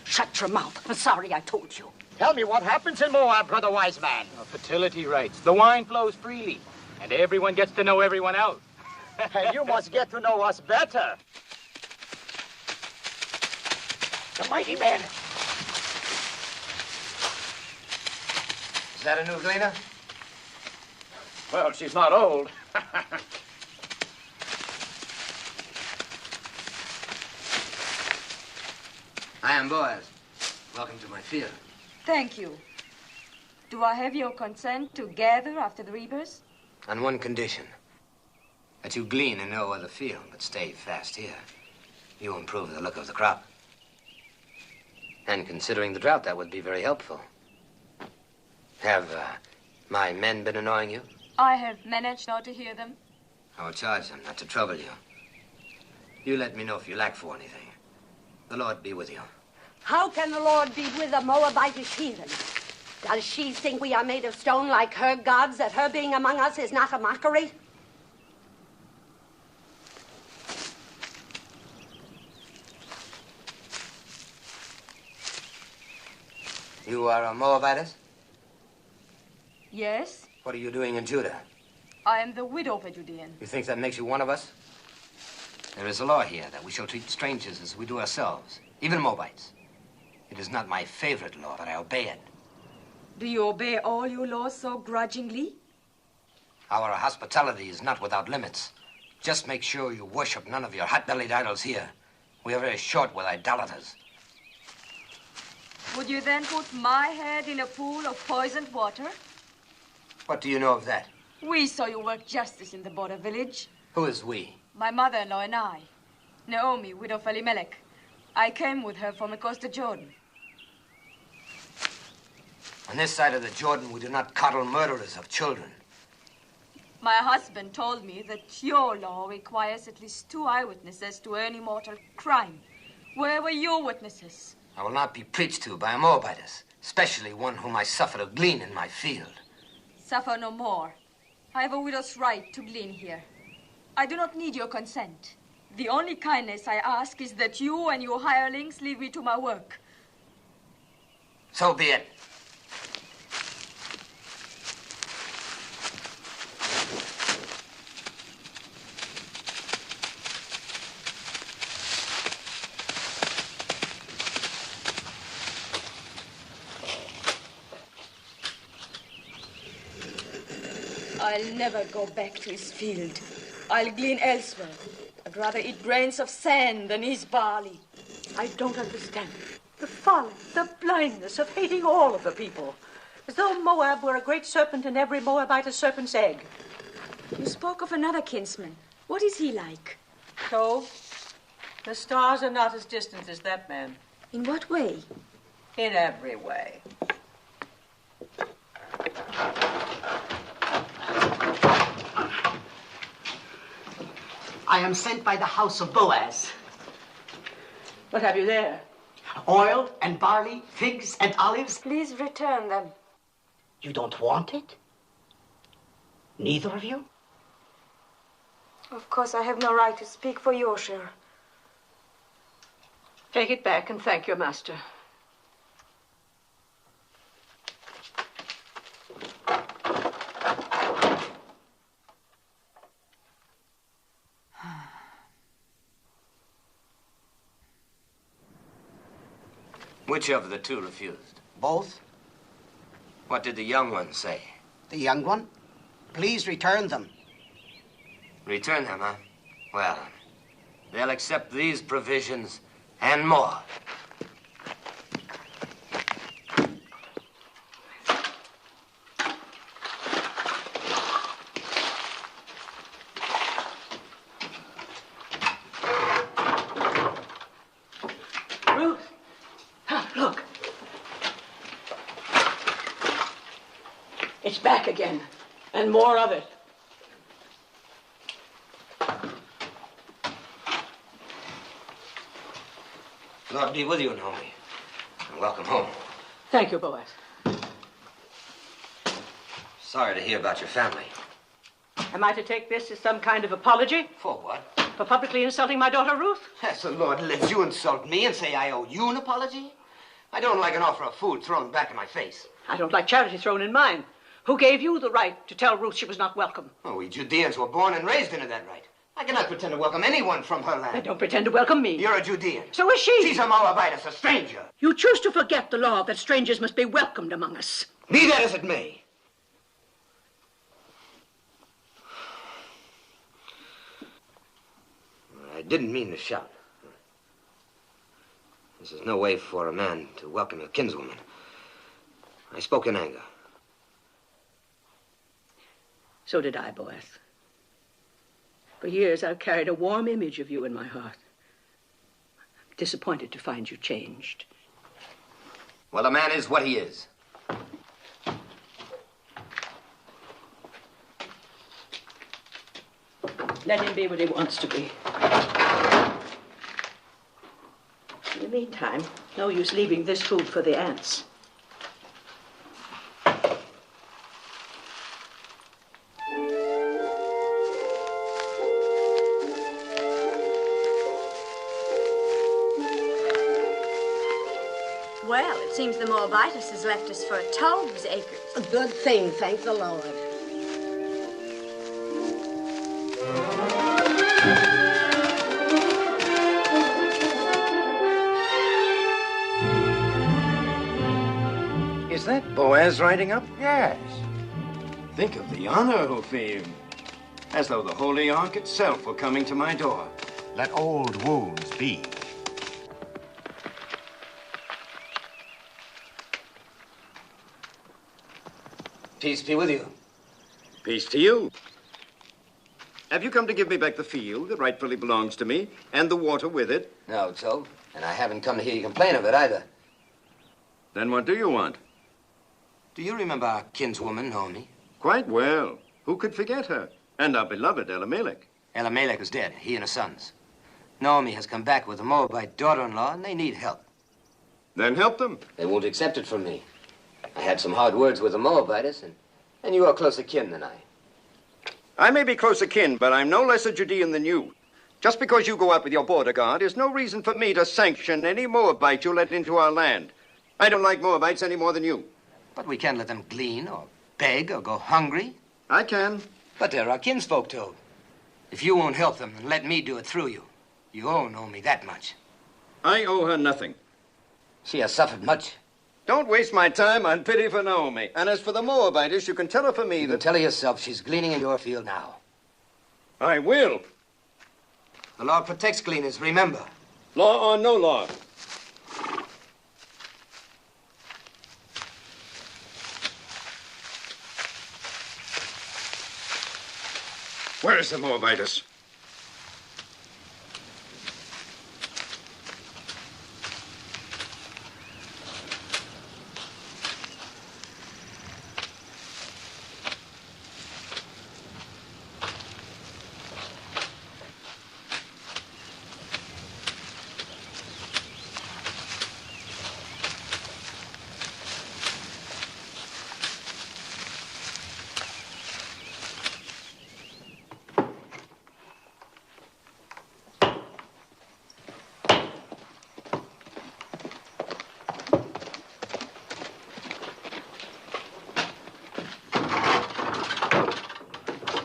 Shut your mouth. I'm sorry I told you. Tell me what happens in Moab, brother wise man. Fertility rights. The wine flows freely, and everyone gets to know everyone else. And you must get to know us better. The mighty man. Is that a new gleaner? Well, she's not old. I am Boaz. Welcome to my field. Thank you. Do I have your consent to gather after the reapers? On one condition. That you glean in no other field, but stay fast here. You improve the look of the crop. And considering the drought, that would be very helpful. Have my men been annoying you? I have managed not to hear them. I will charge them not to trouble you. You let me know if you lack for anything. The Lord be with you. How can the Lord be with a Moabitish heathen? Does she think we are made of stone like her gods, that her being among us is not a mockery? You are a Moabitess? Yes, What are you doing in Judah? I am the widow of a Judean. You think that makes you one of us? There is a law here that we shall treat strangers as we do ourselves, even Moabites. It is not my favorite law, but I obey it. Do you obey all your laws so grudgingly? Our hospitality is not without limits. Just make sure you worship none of your hot-bellied idols here. We are very short with idolaters. Would you then put my head in a pool of poisoned water? What do you know of that? We saw you work justice in the border village. Who is we? My mother-in-law and I. Naomi, widow of Elimelech. I came with her from across the Jordan. On this side of the Jordan, we do not coddle murderers of children. My husband told me that your law requires at least 2 eyewitnesses to any mortal crime. Where were your witnesses? I will not be preached to by a Moabitess, especially one whom I suffer to glean in my field. Suffer no more. I have a widow's right to glean here. I do not need your consent. The only kindness I ask is that you and your hirelings leave me to my work. So be it. I'll never go back to his field. I'll glean elsewhere. I'd rather eat grains of sand than his barley. I don't understand. The folly, the blindness of hating all of the people. As though Moab were a great serpent and every Moabite a serpent's egg. You spoke of another kinsman. What is he like? So, the stars are not as distant as that man. In what way? In every way. I am sent by the house of Boaz. What have you there? Oil and barley, figs and olives. Please return them. You don't want it? Neither of you? Of course, I have no right to speak for your share. Take it back and thank your master. Which of the two refused? Both. What did the young one say? The young one? Please return them. Return them, huh? Well, they'll accept these provisions and more. Ruth! Look. It's back again, and more of it. Lord be with you, Naomi. And welcome home. Thank you, Boaz. Sorry to hear about your family. Am I to take this as some kind of apology? For what? For publicly insulting my daughter, Ruth? As the Lord lives, you insult me and say I owe you an apology? I don't like an offer of food thrown back in my face. I don't like charity thrown in mine. Who gave you the right to tell Ruth she was not welcome? Oh, we Judeans were born and raised into that right. I cannot pretend to welcome anyone from her land. Then don't pretend to welcome me. You're a Judean. So is she. She's a Moabitess, a stranger. You choose to forget the law that strangers must be welcomed among us. Be that as it may. I didn't mean to shout. This is no way for a man to welcome a kinswoman. I spoke in anger. So did I, Boaz. For years, I've carried a warm image of you in my heart. I'm disappointed to find you changed. Well, a man is what he is. Let him be what he wants to be. In the meantime, no use leaving this food for the ants. Well, it seems the Moabitess has left us for 12 acres. A good thing, thank the Lord. Is that Boaz riding up? Yes. Think of the honor, Hophim. As though the Holy Ark itself were coming to my door. Let old wounds be. Peace be with you. Peace to you. Have you come to give me back the field that rightfully belongs to me, and the water with it? No, Tobe. And I haven't come to hear you complain of it either. Then what do you want? Do you remember our kinswoman, Naomi? Quite well. Who could forget her? And our beloved Elimelech. Elimelech is dead, he and his sons. Naomi has come back with a Moabite daughter-in-law, and they need help. Then help them. They won't accept it from me. I had some hard words with the Moabites, and you are closer kin than I. I may be closer kin, but I'm no less a Judean than you. Just because you go out with your border guard is no reason for me to sanction any Moabite you let into our land. I don't like Moabites any more than you. But we can't let them glean or beg or go hungry. I can. But they're our kinsfolk, Tobe. If you won't help them, then let me do it through you. You owe Naomi that much. I owe her nothing. She has suffered much. Don't waste my time on pity for Naomi. And as for the Moabites, you can tell her for me You can tell her yourself she's gleaning in your field now. I will. The law protects gleaners, remember. Law or no law. Where is the Moabitus?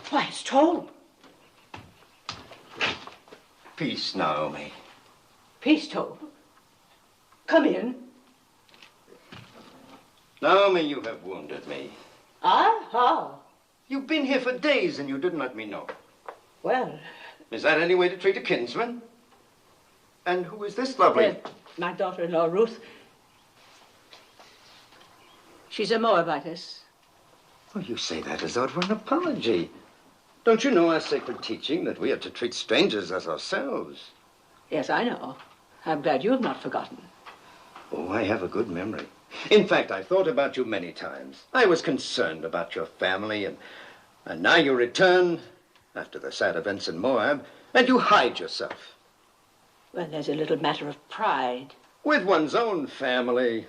Why, it's Tobe. Peace, Naomi. Peace, Tobe. Come in. Naomi, you have wounded me. I? How? You've been here for days and you didn't let me know. Well, Is that any way to treat a kinsman? And who is this lovely? my daughter-in-law, Ruth. She's a Moabitess. Oh, you say that as though it were an apology. Don't you know our sacred teaching that we are to treat strangers as ourselves? Yes, I know. I'm glad you have not forgotten. Oh, I have a good memory. In fact, I've thought about you many times. I was concerned about your family, and now you return after the sad events in Moab, and you hide yourself. Well, there's a little matter of pride. With one's own family.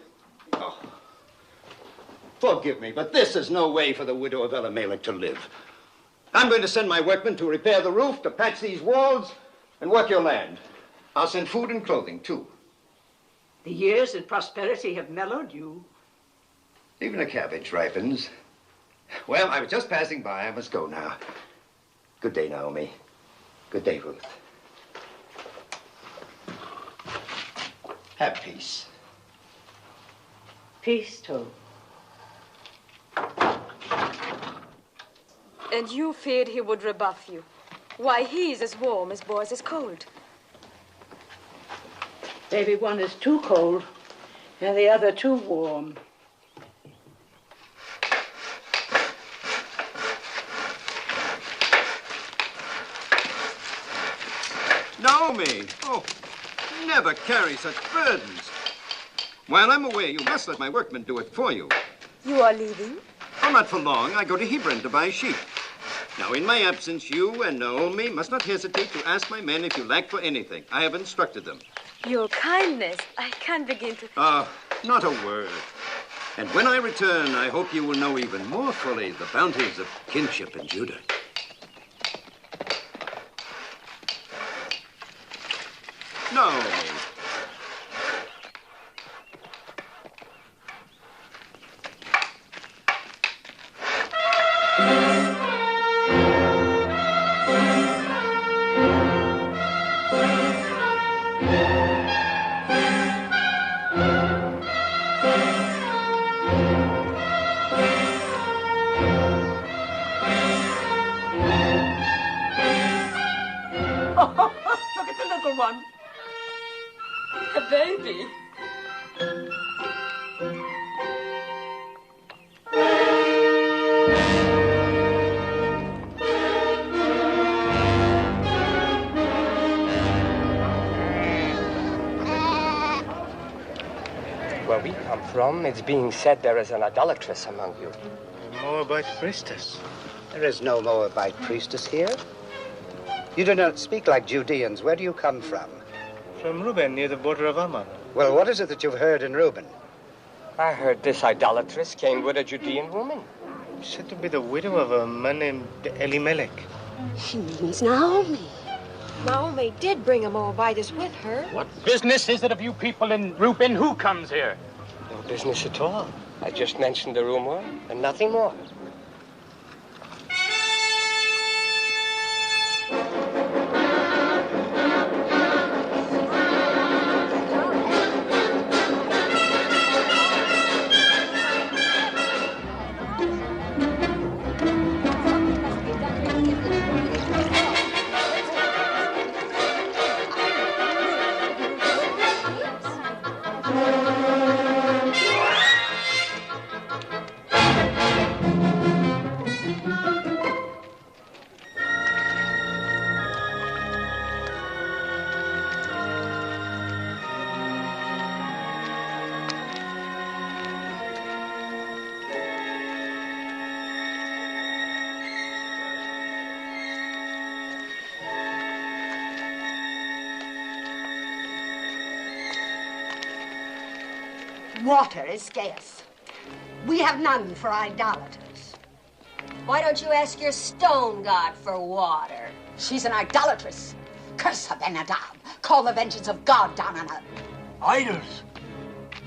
Oh, forgive me, but this is no way for the widow of Elimelech to live. I'm going to send my workmen to repair the roof, to patch these walls, and work your land. I'll send food and clothing, too. The years and prosperity have mellowed you. Even a cabbage ripens. Well, I was just passing by. I must go now. Good day, Naomi. Good day, Ruth. Have peace. Peace, Tobe. And you feared he would rebuff you. Why, he's as warm as Boaz is cold. Maybe one is too cold and the other too warm. Naomi! Oh, never carry such burdens. While I'm away, you must let my workmen do it for you. You are leaving? Oh, not for long. I go to Hebron to buy sheep. Now, in my absence, you and Naomi must not hesitate to ask my men if you lack for anything. I have instructed them. Your kindness. I can't begin to... Not a word. And when I return, I hope you will know even more fully the bounties of kinship in Judah. Naomi. one. A baby. Where we come from, it's being said there is an idolatress among you. A Moabite priestess. There is no Moabite priestess here. You do not speak like Judeans. Where do you come from? From Reuben, near the border of Ammon. Well, what is it that you've heard in Reuben? I heard this idolatress came with a Judean woman. Said to be the widow of a man named Elimelech. She means Naomi. Naomi did bring a Moabitess with her. What business is it of you people in Reuben? Who comes here? No business at all. I just mentioned the rumor and nothing more. Water is scarce. We have none for idolaters. Why don't you ask your stone god for water? She's an idolatress. Curse her, Ben-Adab. Call the vengeance of God down on her. Idols.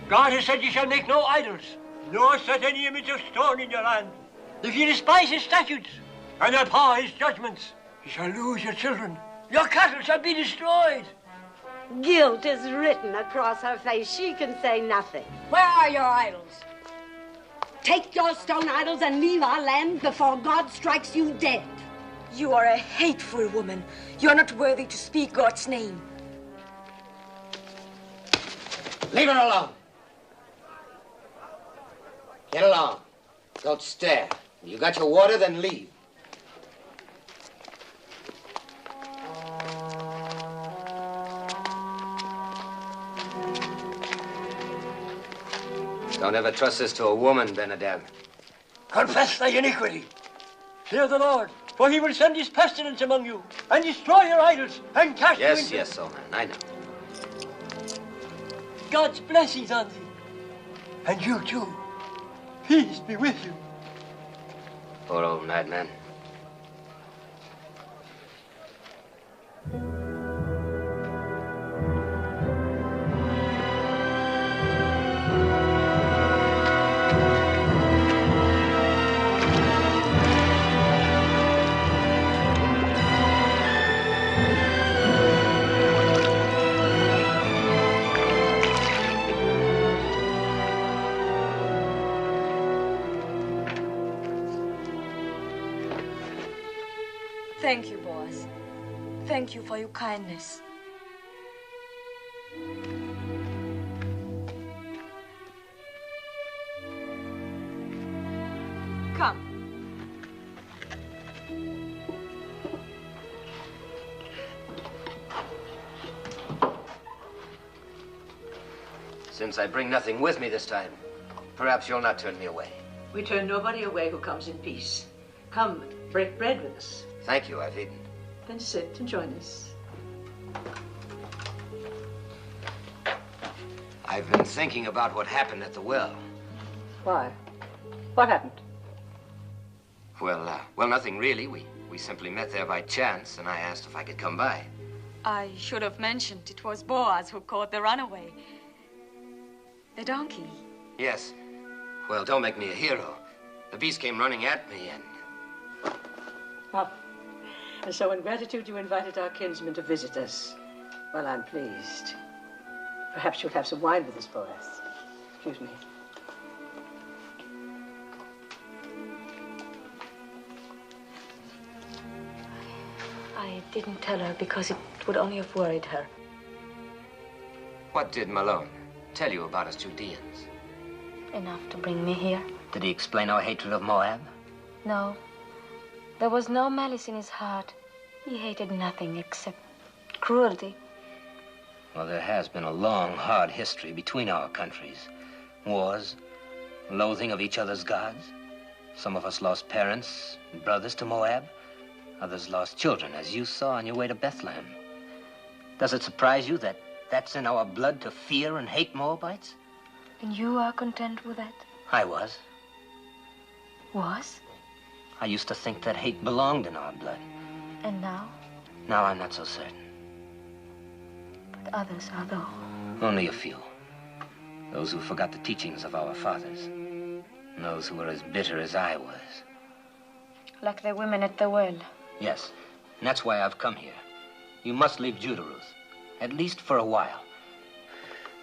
God has said you shall make no idols, nor set any image of stone in your land. If you despise his statutes and abhor his judgments, you shall lose your children. Your cattle shall be destroyed. Guilt is written across her face. She can say nothing. Where are your idols? Take your stone idols and leave our land before God strikes you dead. You are a hateful woman. You are not worthy to speak God's name. Leave her alone. Get along. Don't stare. You got your water, then leave. Don't ever trust this to a woman, Ben-Adab. Confess thy iniquity. Fear the Lord, for he will send his pestilence among you, and destroy your idols, and cast you into... Yes, old man, I know. God's blessings on thee. And you too. Peace be with you. Poor old madman. Thank you, Boaz. Thank you for your kindness. Come. Since I bring nothing with me this time, perhaps you'll not turn me away. We turn nobody away who comes in peace. Come, break bread with us. Thank you, I've eaten. Then sit and join us. I've been thinking about what happened at the well. Why? What happened? Well, nothing really. We simply met there by chance, and I asked if I could come by. I should have mentioned it was Boaz who caught the runaway. The donkey. Yes. Well, don't make me a hero. The beast came running at me, and... Oh. And so in gratitude you invited our kinsman to visit us. Well, I'm pleased. Perhaps you'll have some wine with us, Boaz. Excuse me. I didn't tell her because it would only have worried her. What did Malone tell you about us Judeans? Enough to bring me here. Did he explain our hatred of Moab? No. There was no malice in his heart. He hated nothing except cruelty. Well, there has been a long, hard history between our countries. Wars, loathing of each other's gods. Some of us lost parents and brothers to Moab. Others lost children, as you saw on your way to Bethlehem. Does it surprise you that that's in our blood to fear and hate Moabites? And you are content with that? I was. Was? I used to think that hate belonged in our blood. And now? Now I'm not so certain. But others are though. Only a few. Those who forgot the teachings of our fathers. And those who were as bitter as I was. Like the women at the well. Yes, and that's why I've come here. You must leave Judah, Ruth. At least for a while.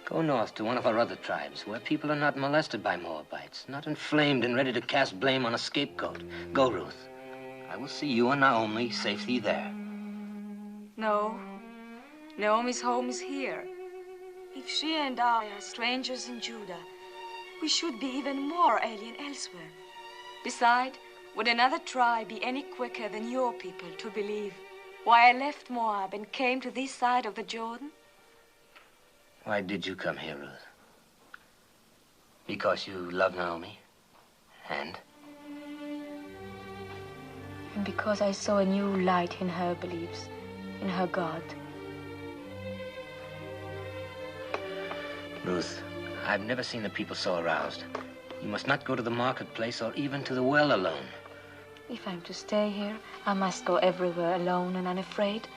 Go north to one of our other tribes, where people are not molested by Moabites, not inflamed and ready to cast blame on a scapegoat. Go, Ruth. I will see you and Naomi safely there. No. Naomi's home is here. If she and I are strangers in Judah, we should be even more alien elsewhere. Besides, would another tribe be any quicker than your people to believe why I left Moab and came to this side of the Jordan? Why did you come here, Ruth? Because you love Naomi? And? And because I saw a new light in her beliefs, in her God. Ruth, I've never seen the people so aroused. You must not go to the marketplace or even to the well alone. If I'm to stay here, I must go everywhere alone and unafraid.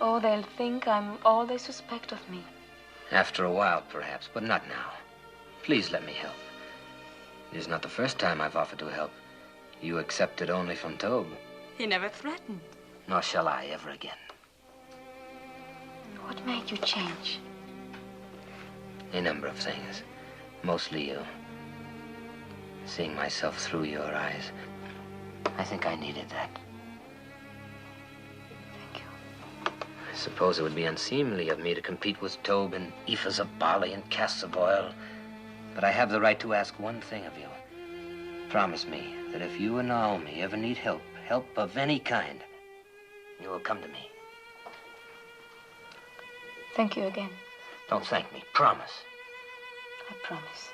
Oh, they'll think I'm all they suspect of me. After a while, perhaps, but not now. Please let me help. It is not the first time I've offered to help. You accepted only from Tob. He never threatened. Nor shall I ever again. What made you change? A number of things. Mostly you. Seeing myself through your eyes. I think I needed that. Thank you. I suppose it would be unseemly of me to compete with Tob in ephahs of barley and casks of oil. But I have the right to ask one thing of you. Promise me that if you and Naomi ever need help of any kind, you will come to me. Thank you again. Don't thank me. Promise. I promise.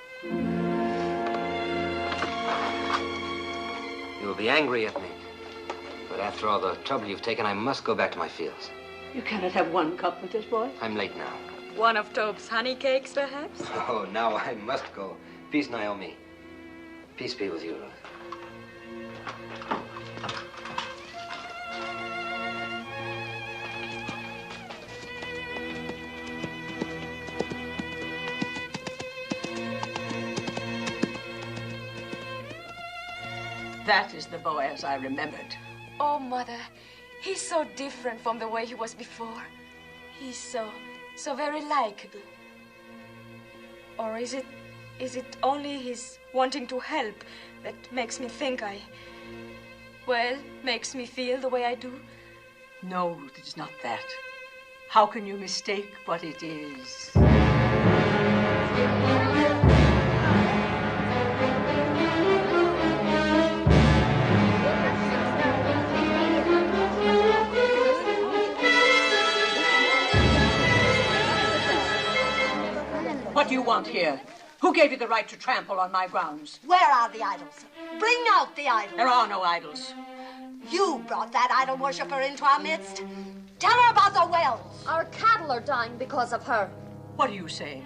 You will be angry at me. But after all the trouble you've taken, I must go back to my fields. You cannot have one cup with this boy. I'm late now. One of Tob's honey cakes, perhaps? Oh, now I must go. Peace, Naomi. Peace be with you, Ruth. That is the Boaz I remembered. Oh, Mother, he's so different from the way he was before. He's so very likable. Or is it only his wanting to help that makes me think makes me feel the way I do? No, Ruth, it is not that. How can you mistake what it is? What do you want here? Who gave you the right to trample on my grounds? Where are the idols? Bring out the idols. There are no idols. You brought that idol worshiper into our midst. Tell her about the wells. Our cattle are dying because of her. What are you saying?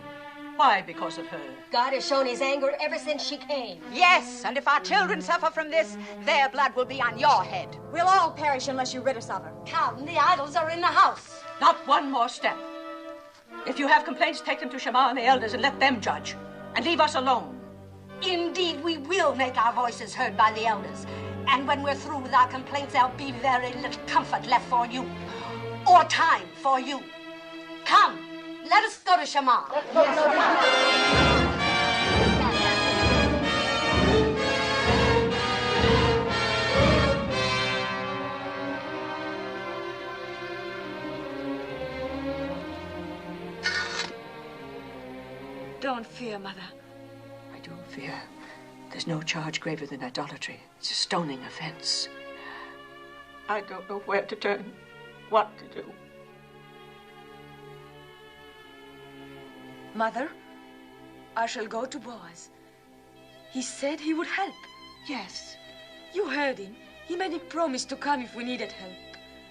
Why because of her? God has shown his anger ever since she came. Yes, and if our children suffer from this, their blood will be on your head. We'll all perish unless you rid us of her. Come, the idols are in the house. Not one more step. If you have complaints, take them to Shammah and the elders and let them judge. And leave us alone. Indeed, we will make our voices heard by the elders. And when we're through with our complaints, there'll be very little comfort left for you. Or time for you. Come, let us go to Shammah. Don't fear, Mother. I do fear. There's no charge graver than idolatry. It's a stoning offense. I don't know where to turn, what to do. Mother, I shall go to Boaz. He said he would help. Yes. You heard him. He made a promise to come if we needed help.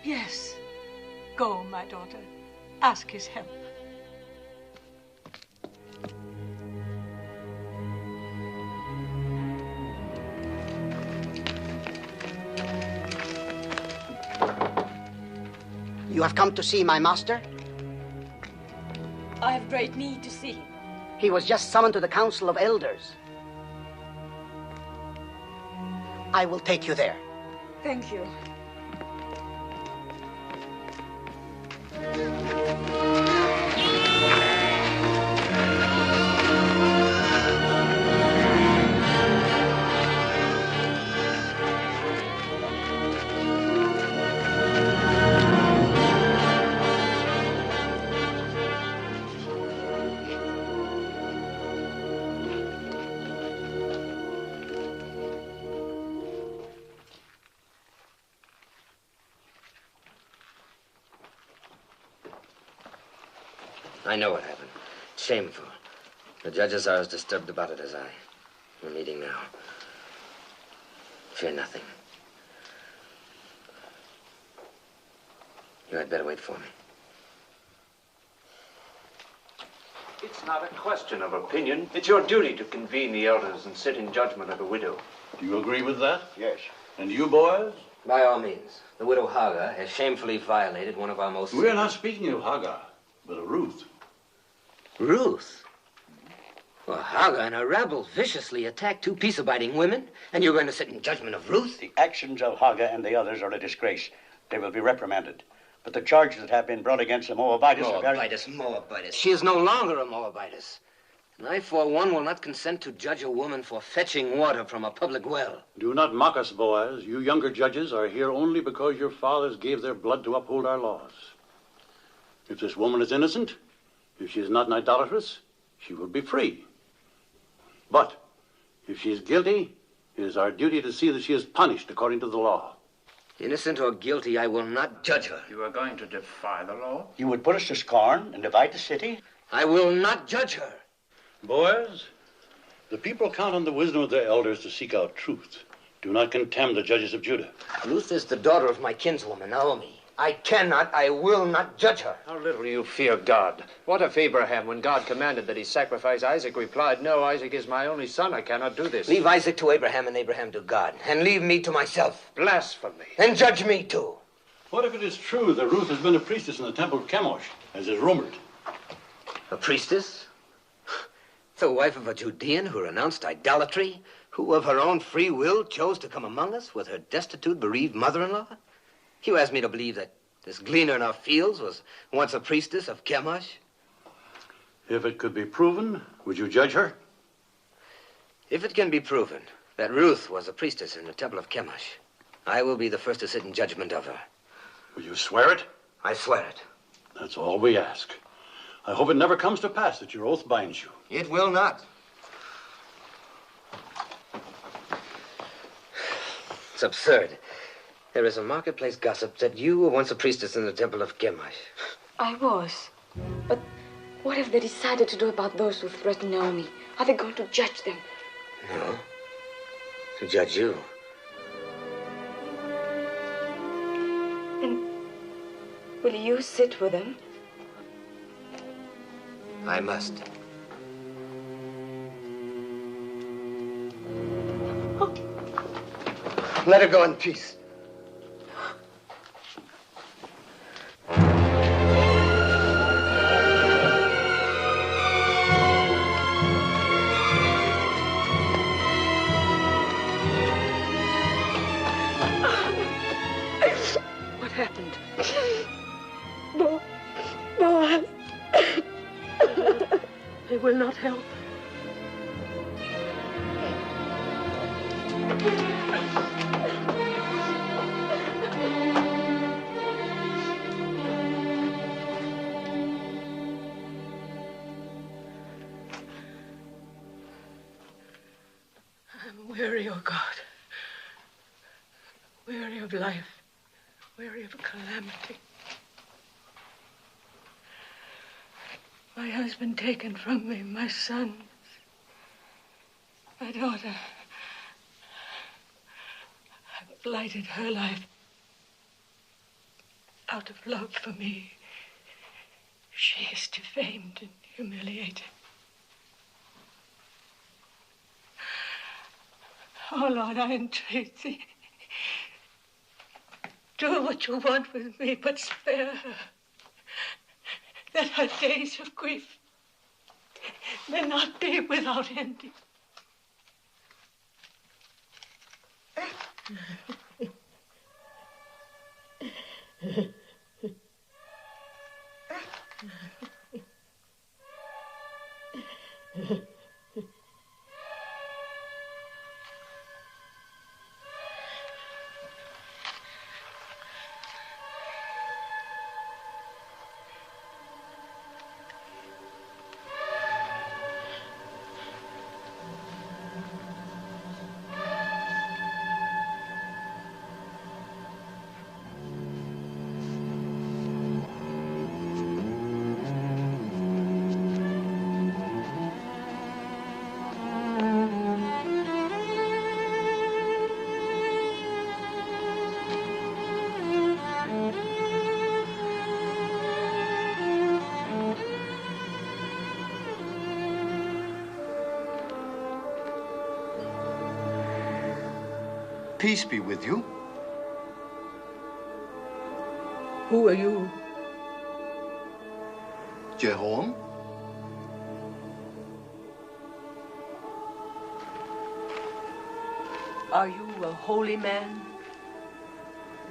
Yes. Go, my daughter. Ask his help. You have come to see my master? I have great need to see him. He was just summoned to the council of elders. I will take you there. Thank you. I know what happened. Shameful. The judges are as disturbed about it as I. We're meeting now. Fear nothing. You had better wait for me. It's not a question of opinion. It's your duty to convene the elders and sit in judgment of the widow. Do you agree with that? Yes. And you, boys? By all means. The widow Hagar has shamefully violated one of our most... We're not speaking of Hagar, but of Ruth. Ruth? Well, Hagar and her rabble viciously attacked two peace-abiding women, and you're going to sit in judgment of Ruth? The actions of Hagar and the others are a disgrace. They will be reprimanded. But the charges that have been brought against the Moabitess are very... Moabitess. She is no longer a Moabitess. And I, for one, will not consent to judge a woman for fetching water from a public well. Do not mock us, Boaz. You younger judges are here only because your fathers gave their blood to uphold our laws. If this woman is innocent, if she is not an idolatress, she will be free. But if she is guilty, it is our duty to see that she is punished according to the law. Innocent or guilty, I will not judge her. You are going to defy the law? You would put us to scorn and divide the city? I will not judge her. Boaz, the people count on the wisdom of their elders to seek out truth. Do not contemn the judges of Judah. Ruth is the daughter of my kinswoman, Naomi. I will not judge her. How little you fear God. What if Abraham, when God commanded that he sacrifice Isaac, replied, "No, Isaac is my only son. I cannot do this." Leave Isaac to Abraham and Abraham to God, and leave me to myself. Blasphemy. And judge me too. What if it is true that Ruth has been a priestess in the temple of Chemosh, as is rumored? A priestess? The wife of a Judean who renounced idolatry, who of her own free will chose to come among us with her destitute, bereaved mother-in-law? You asked me to believe that this gleaner in our fields was once a priestess of Chemosh? If it could be proven, would you judge her? If it can be proven that Ruth was a priestess in the temple of Chemosh, I will be the first to sit in judgment of her. Will you swear it? I swear it. That's all we ask. I hope it never comes to pass that your oath binds you. It will not. It's absurd. There is a marketplace gossip that you were once a priestess in the temple of Chemosh. I was. But what have they decided to do about those who threaten Naomi? Are they going to judge them? No. To judge you. And will you sit with them? I must. Let her go in peace. What happened? Boaz. They will not help. Weary, O God. Weary of life. Weary of calamity. My husband taken from me, my sons, my daughter. I blighted her life. Out of love for me, she is defamed and humiliated. Oh, Lord, I entreat thee. Do what you want with me, but spare her. That her days of grief may not be without ending. Peace be with you. Who are you? Jehoram? Are you a holy man?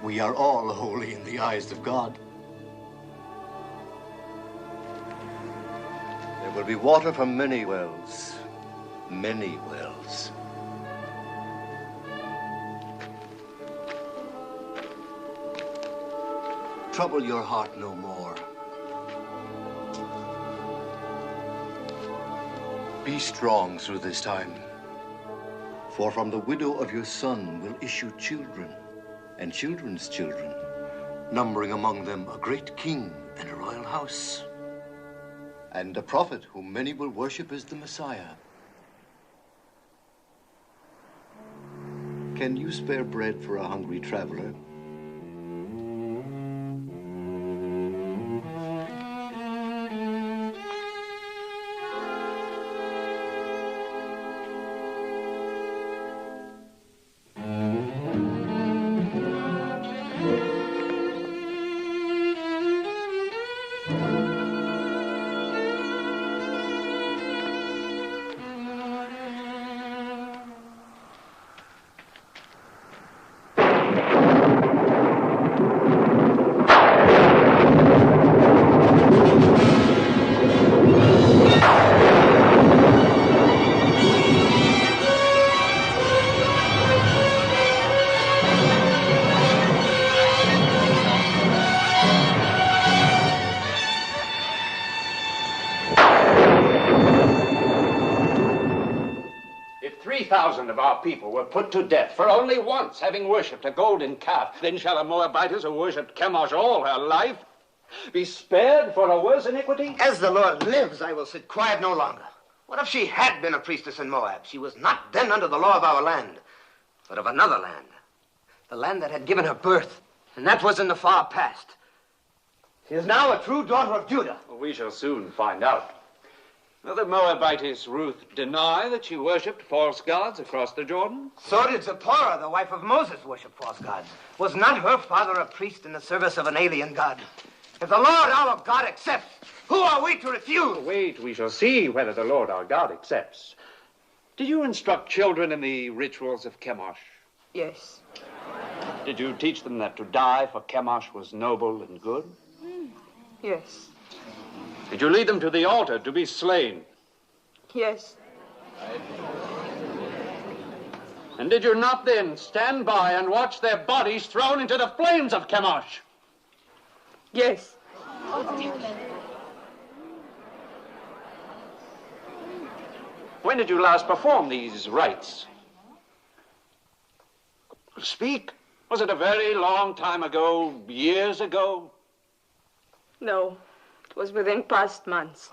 We are all holy in the eyes of God. There will be water from many wells. Many wells. Trouble your heart no more. Be strong through this time, for from the widow of your son will issue children and children's children, numbering among them a great king and a royal house, and a prophet whom many will worship as the Messiah. Can you spare bread for a hungry traveler? Of our people were put to death for only once having worshipped a golden calf. Then shall a Moabitess who worshipped Chemosh all her life be spared for a worse iniquity? As the Lord lives, I will sit quiet no longer. What if she had been a priestess in Moab? She was not then under the law of our land, but of another land. The land that had given her birth, and that was in the far past. She is now a true daughter of Judah. Well, we shall soon find out. Will the Moabitess Ruth deny that she worshipped false gods across the Jordan? So did Zipporah, the wife of Moses, worship false gods. Was not her father a priest in the service of an alien god? If the Lord our God accepts, who are we to refuse? Wait, we shall see whether the Lord our God accepts. Did you instruct children in the rituals of Chemosh? Yes. Did you teach them that to die for Chemosh was noble and good? Yes. Did you lead them to the altar to be slain? Yes. And did you not then stand by and watch their bodies thrown into the flames of Chemosh? Yes. When did you last perform these rites? Speak. Was it a very long time ago, years ago? No, it was within past months.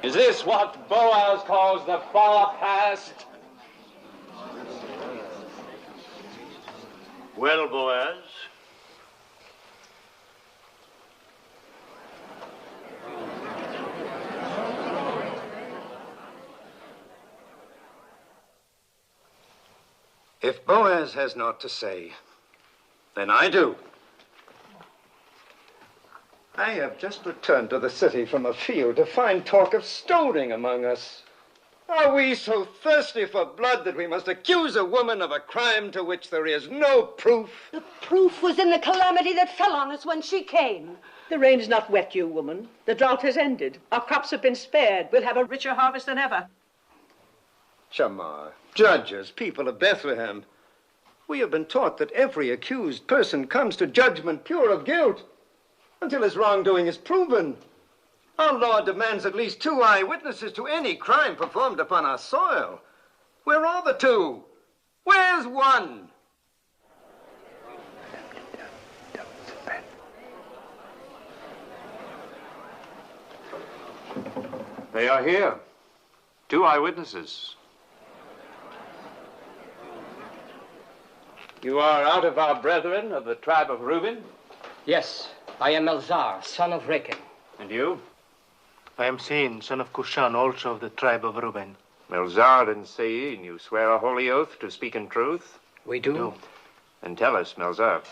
Is this what Boaz calls the far past? Well, Boaz, if Boaz has naught to say, then I do. I have just returned to the city from a field to find talk of stoning among us. Are we so thirsty for blood that we must accuse a woman of a crime to which there is no proof? The proof was in the calamity that fell on us when she came. The rain's not wet you, woman. The drought has ended. Our crops have been spared. We'll have a richer harvest than ever. Shamar, judges, people of Bethlehem, we have been taught that every accused person comes to judgment pure of guilt until his wrongdoing is proven. Our law demands at least 2 eyewitnesses to any crime performed upon our soil. Where are the 2? Where's 1? They are here. 2 eyewitnesses. You are out of our brethren of the tribe of Reuben? Yes, I am Elzar, son of Rechel. And you? I am Sein, son of Cushan, also of the tribe of Reuben. Melzar and Sein, you swear a holy oath to speak in truth? We do. And tell us, Melzar.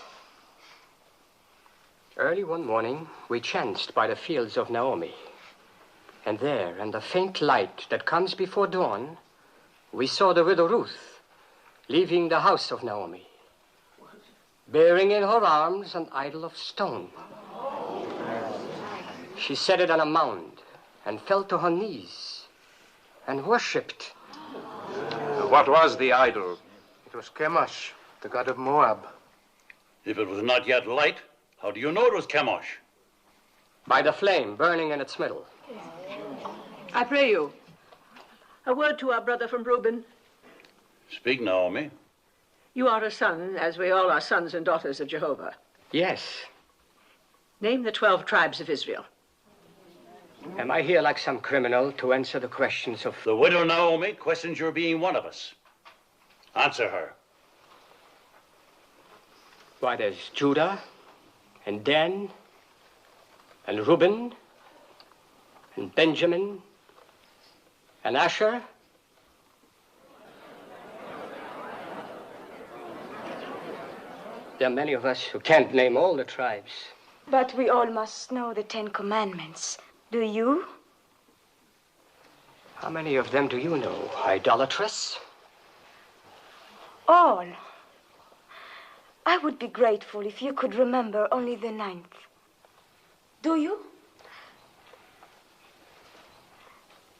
Early one morning, we chanced by the fields of Naomi. And there, in the faint light that comes before dawn, we saw the widow Ruth leaving the house of Naomi, bearing in her arms an idol of stone. She set it on a mound and fell to her knees and worshipped. What was the idol? It was Chemosh, the god of Moab. If it was not yet light, how do you know it was Chemosh? By the flame burning in its middle. I pray you, a word to our brother from Reuben. Speak, Naomi. You are a son, as we all are sons and daughters of Jehovah. Yes. Name the 12 tribes of Israel. Am I here like some criminal to answer the questions of... The widow Naomi questions your being one of us. Answer her. Why, there's Judah, and Dan, and Reuben, and Benjamin, and Asher. There are many of us who can't name all the tribes. But we all must know the 10 Commandments. Do you? How many of them do you know, idolatress? All. I would be grateful if you could remember only the 9th. Do you?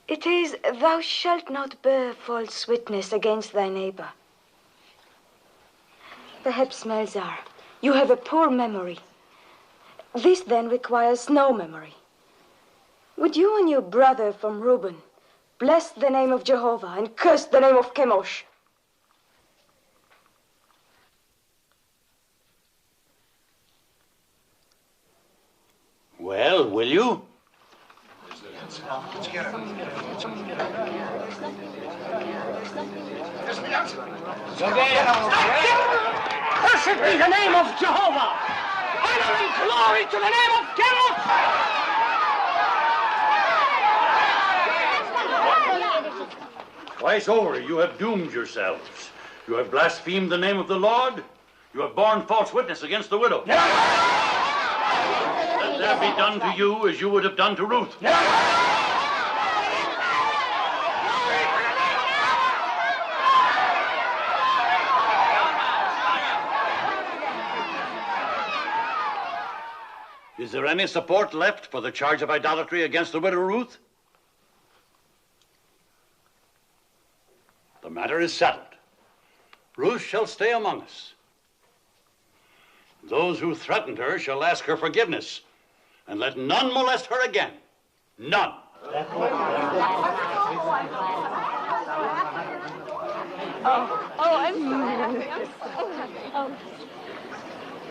It is, thou shalt not bear false witness against thy neighbor. Perhaps, Melzar, you have a poor memory. This then requires no memory. Would you and your brother from Reuben bless the name of Jehovah and curse the name of Chemosh? Well, will you? Blessed be the name of Jehovah! Honor and glory to the name of Chemosh! Twice over, you have doomed yourselves. You have blasphemed the name of the Lord. You have borne false witness against the widow. Let that be done to you as you would have done to Ruth. Is there any support left for the charge of idolatry against the widow Ruth? The matter is settled. Ruth shall stay among us. Those who threatened her shall ask her forgiveness, and let none molest her again. None. I'm so happy. I'm so happy.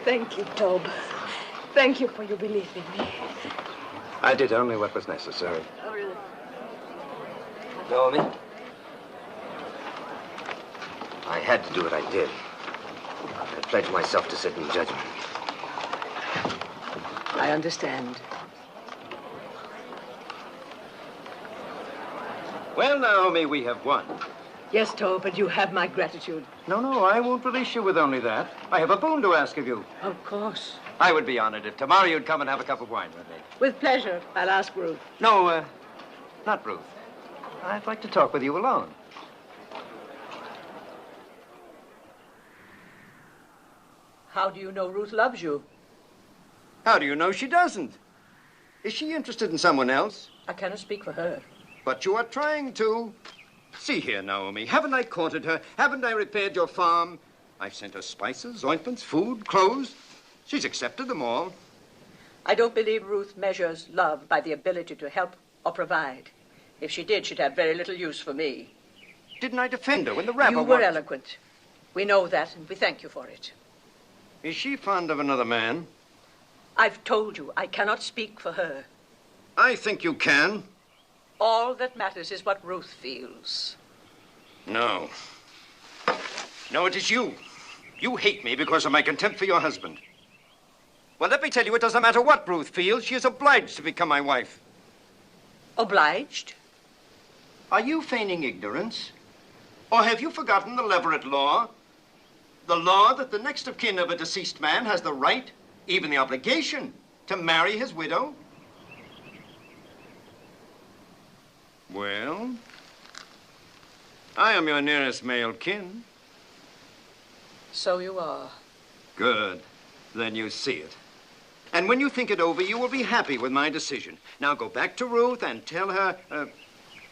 Thank you, Tob. Thank you for your belief in me. I did only what was necessary. Oh, really? Naomi? I had to do what I did. I pledged myself to sit in judgment. I understand. Well, Naomi, we have won. Yes, Tob, but you have my gratitude. No, I won't release you with only that. I have a boon to ask of you. Of course. I would be honored if tomorrow you'd come and have a cup of wine with me. With pleasure. I'll ask Ruth. No, not Ruth. I'd like to talk with you alone. How do you know Ruth loves you? How do you know she doesn't? Is she interested in someone else? I cannot speak for her. But you are trying to. See here, Naomi. Haven't I courted her? Haven't I repaired your farm? I've sent her spices, ointments, food, clothes. She's accepted them all. I don't believe Ruth measures love by the ability to help or provide. If she did, she'd have very little use for me. Didn't I defend her when the rabbi You were eloquent. We know that, and we thank you for it. Is she fond of another man? I've told you I cannot speak for her. I think you can. All that matters is what Ruth feels. No. No, it is you. You hate me because of my contempt for your husband. Well, let me tell you, it doesn't matter what Ruth feels. She is obliged to become my wife. Obliged? Are you feigning ignorance? Or have you forgotten the Leverett law? The law that the next of kin of a deceased man has the right, even the obligation, to marry his widow? Well, I am your nearest male kin. So you are. Good. Then you see it. And when you think it over, you will be happy with my decision. Now go back to Ruth and tell her,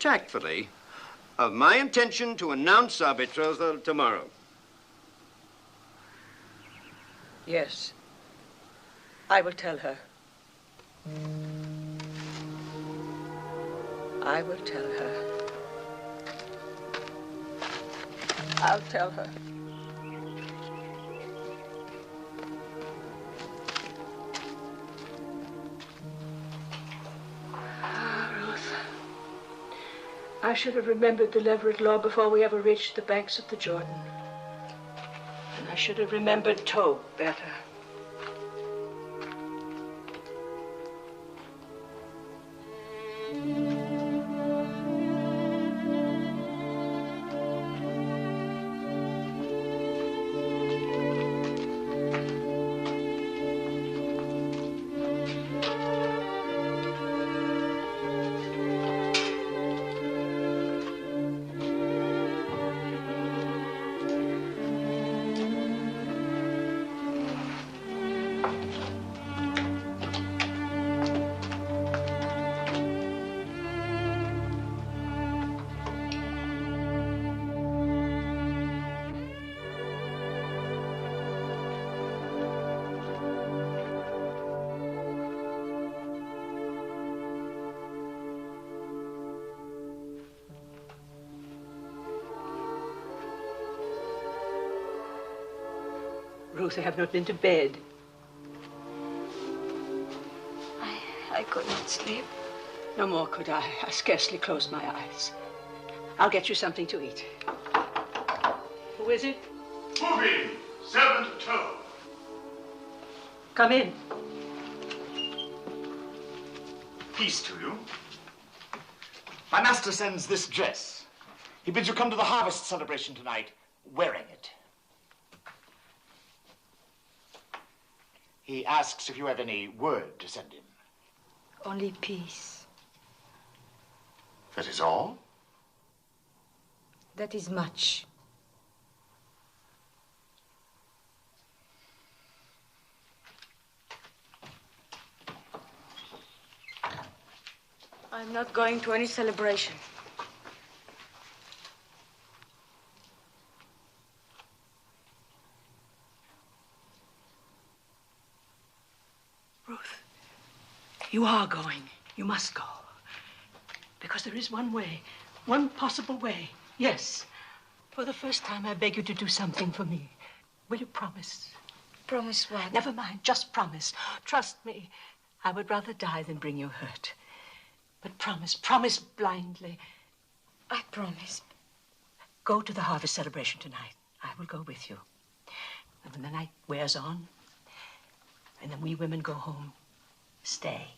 tactfully, of my intention to announce our betrothal tomorrow. Yes. I will tell her. I will tell her. I'll tell her. Ruth, I should have remembered the Leverett law before we ever reached the banks of the Jordan. And I should have remembered Tob better. Ruth, I have not been to bed. I could not sleep. No more could I. I scarcely closed my eyes. I'll get you something to eat. Who is it? Moving, 7 to 2. Come in. Peace to you. My master sends this dress. He bids you come to the harvest celebration tonight wearing it. He asks if you have any word to send him. Only peace. That is all? That is much. I'm not going to any celebration. Ruth, you are going. You must go. Because there is one way, one possible way. Yes. For the first time, I beg you to do something for me. Will you promise? Promise what? Never mind, just promise. Trust me. I would rather die than bring you hurt. But promise blindly. I promise. Go to the harvest celebration tonight. I will go with you. And when the night wears on, and then we women go home, stay.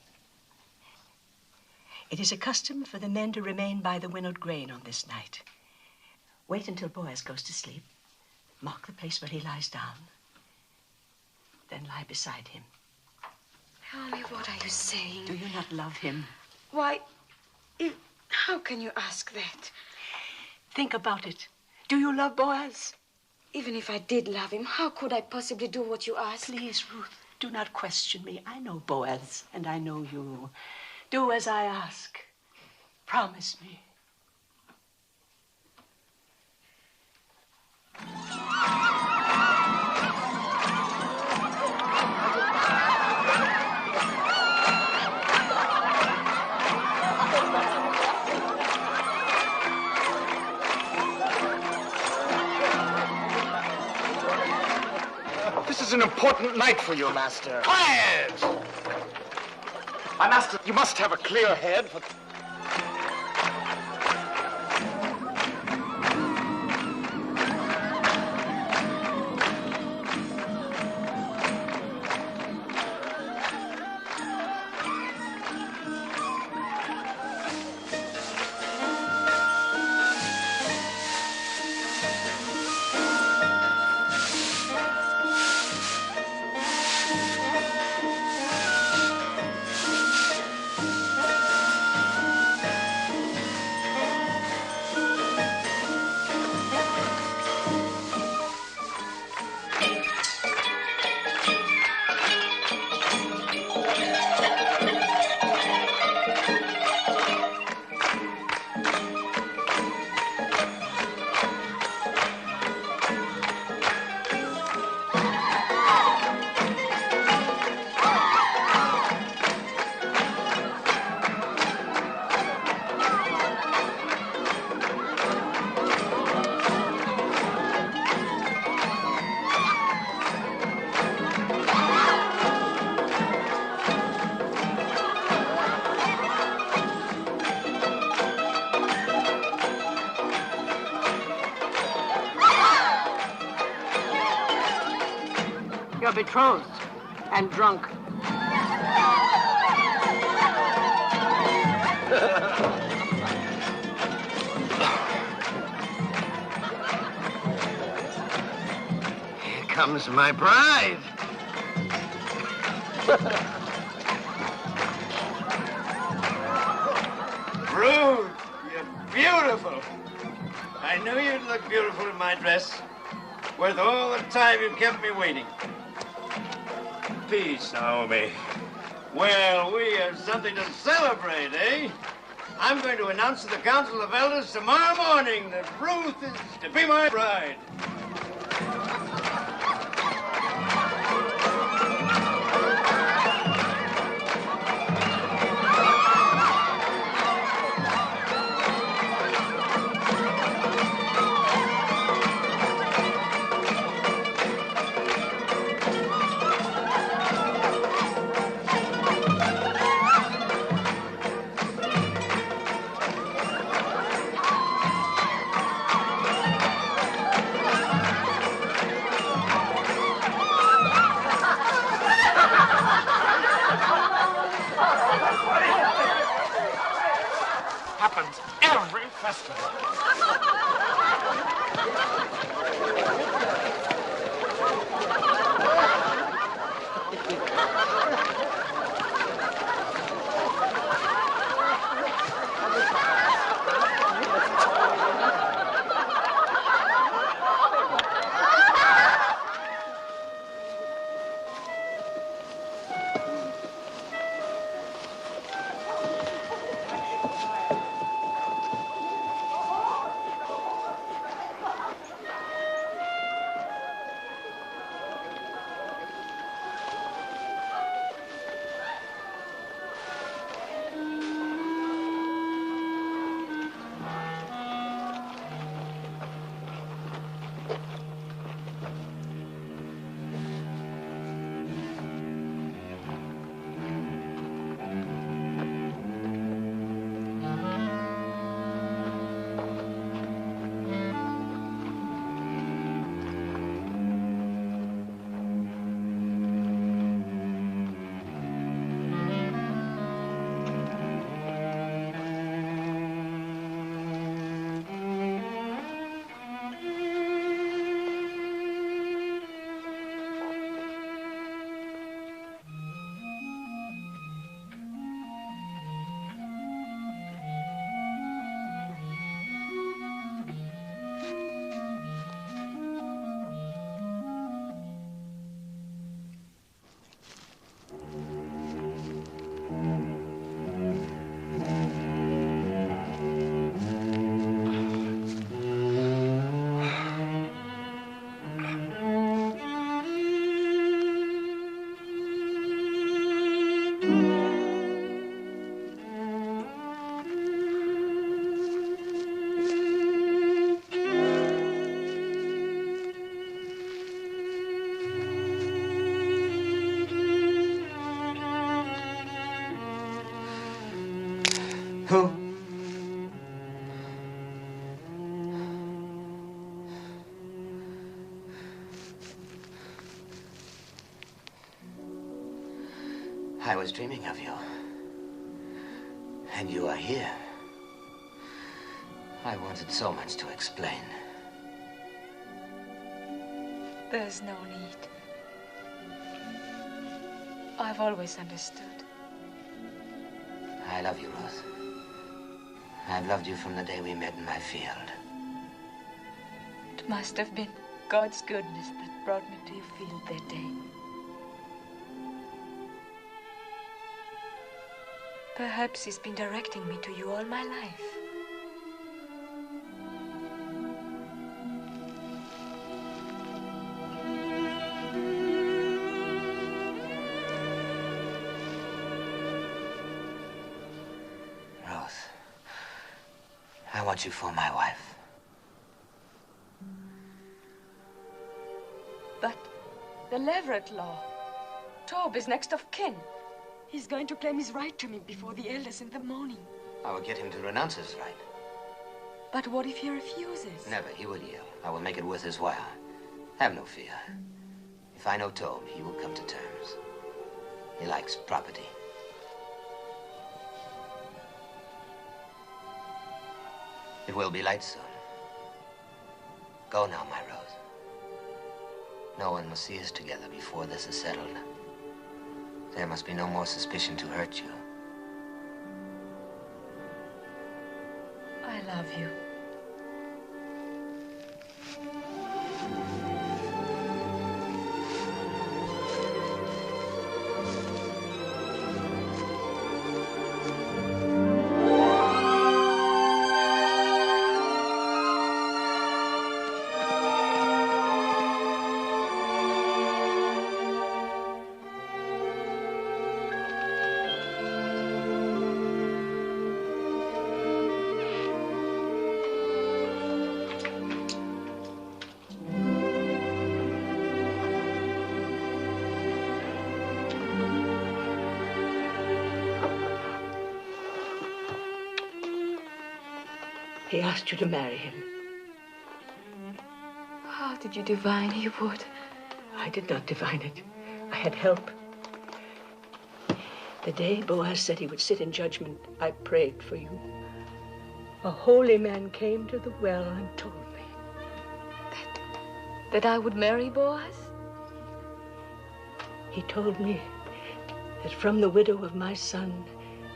It is a custom for the men to remain by the winnowed grain on this night. Wait until Boaz goes to sleep. Mark the place where he lies down. Then lie beside him. Mommy, what are you saying? Do you not love him? Why, how can you ask that? Think about it. Do you love Boaz? Even if I did love him, how could I possibly do what you ask? Please, Ruth, do not question me. I know Boaz, and I know you. Do as I ask. Promise me. This is an important night for you, Master. Quiet! My master, you must have a clear head for... You're betrothed and drunk. Here comes my bride. Ruth, you're beautiful. I knew you'd look beautiful in my dress. Worth all the time you've kept me waiting. Peace, Naomi. Well, we have something to celebrate, eh? I'm going to announce to the Council of Elders tomorrow morning that Ruth is to be my bride. Happens every festival. Who? I was dreaming of you. And you are here. I wanted so much to explain. There's no need. I've always understood. I love you, Ruth. I've loved you from the day we met in my field. It must have been God's goodness that brought me to your field that day. Perhaps he's been directing me to you all my life. Ruth, I want you for my wife. But the Leverett law. Tob is next of kin. He's going to claim his right to me before the elders in the morning. I will get him to renounce his right. But what if he refuses? Never. He will yield. I will make it worth his while. Have no fear. If I know Tob, he will come to terms. He likes property. It will be light soon. Go now, my Rose. No one must see us together before this is settled. There must be no more suspicion to hurt you. I love you. He asked you to marry him. How did you divine he would? I did not divine it. I had help. The day Boaz said he would sit in judgment, I prayed for you. A holy man came to the well and told me. That I would marry Boaz? He told me that from the widow of my son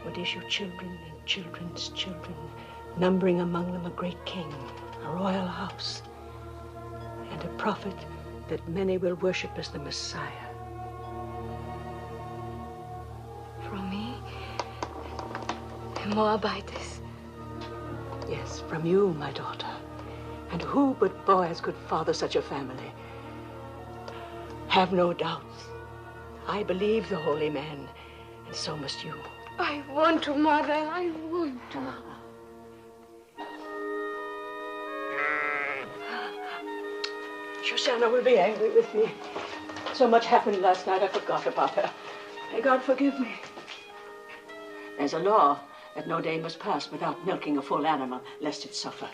would issue children and children's children, numbering among them a great king, a royal house, and a prophet that many will worship as the Messiah. From me? A Moabitess? Yes, from you, my daughter. And who but Boaz could father such a family? Have no doubts. I believe the holy man, and so must you. I want to, Mother. I want to. Susanna will be angry with me. So much happened last night, I forgot about her. May God forgive me. There's a law that no day must pass without milking a full animal, lest it suffer.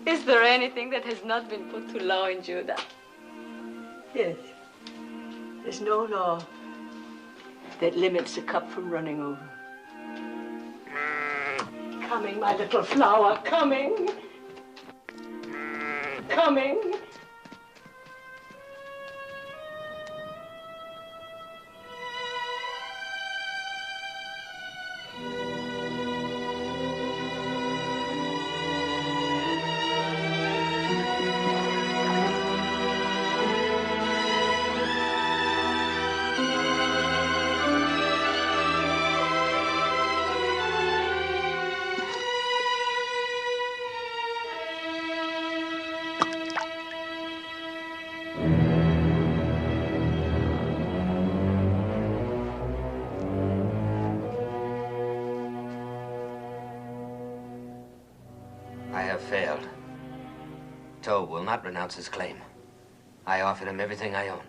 Is there anything that has not been put to law in Judah? Yes. There's no law that limits a cup from running over. Coming, my little flower, coming. Coming. Failed. Tob will not renounce his claim. I offered him everything I own.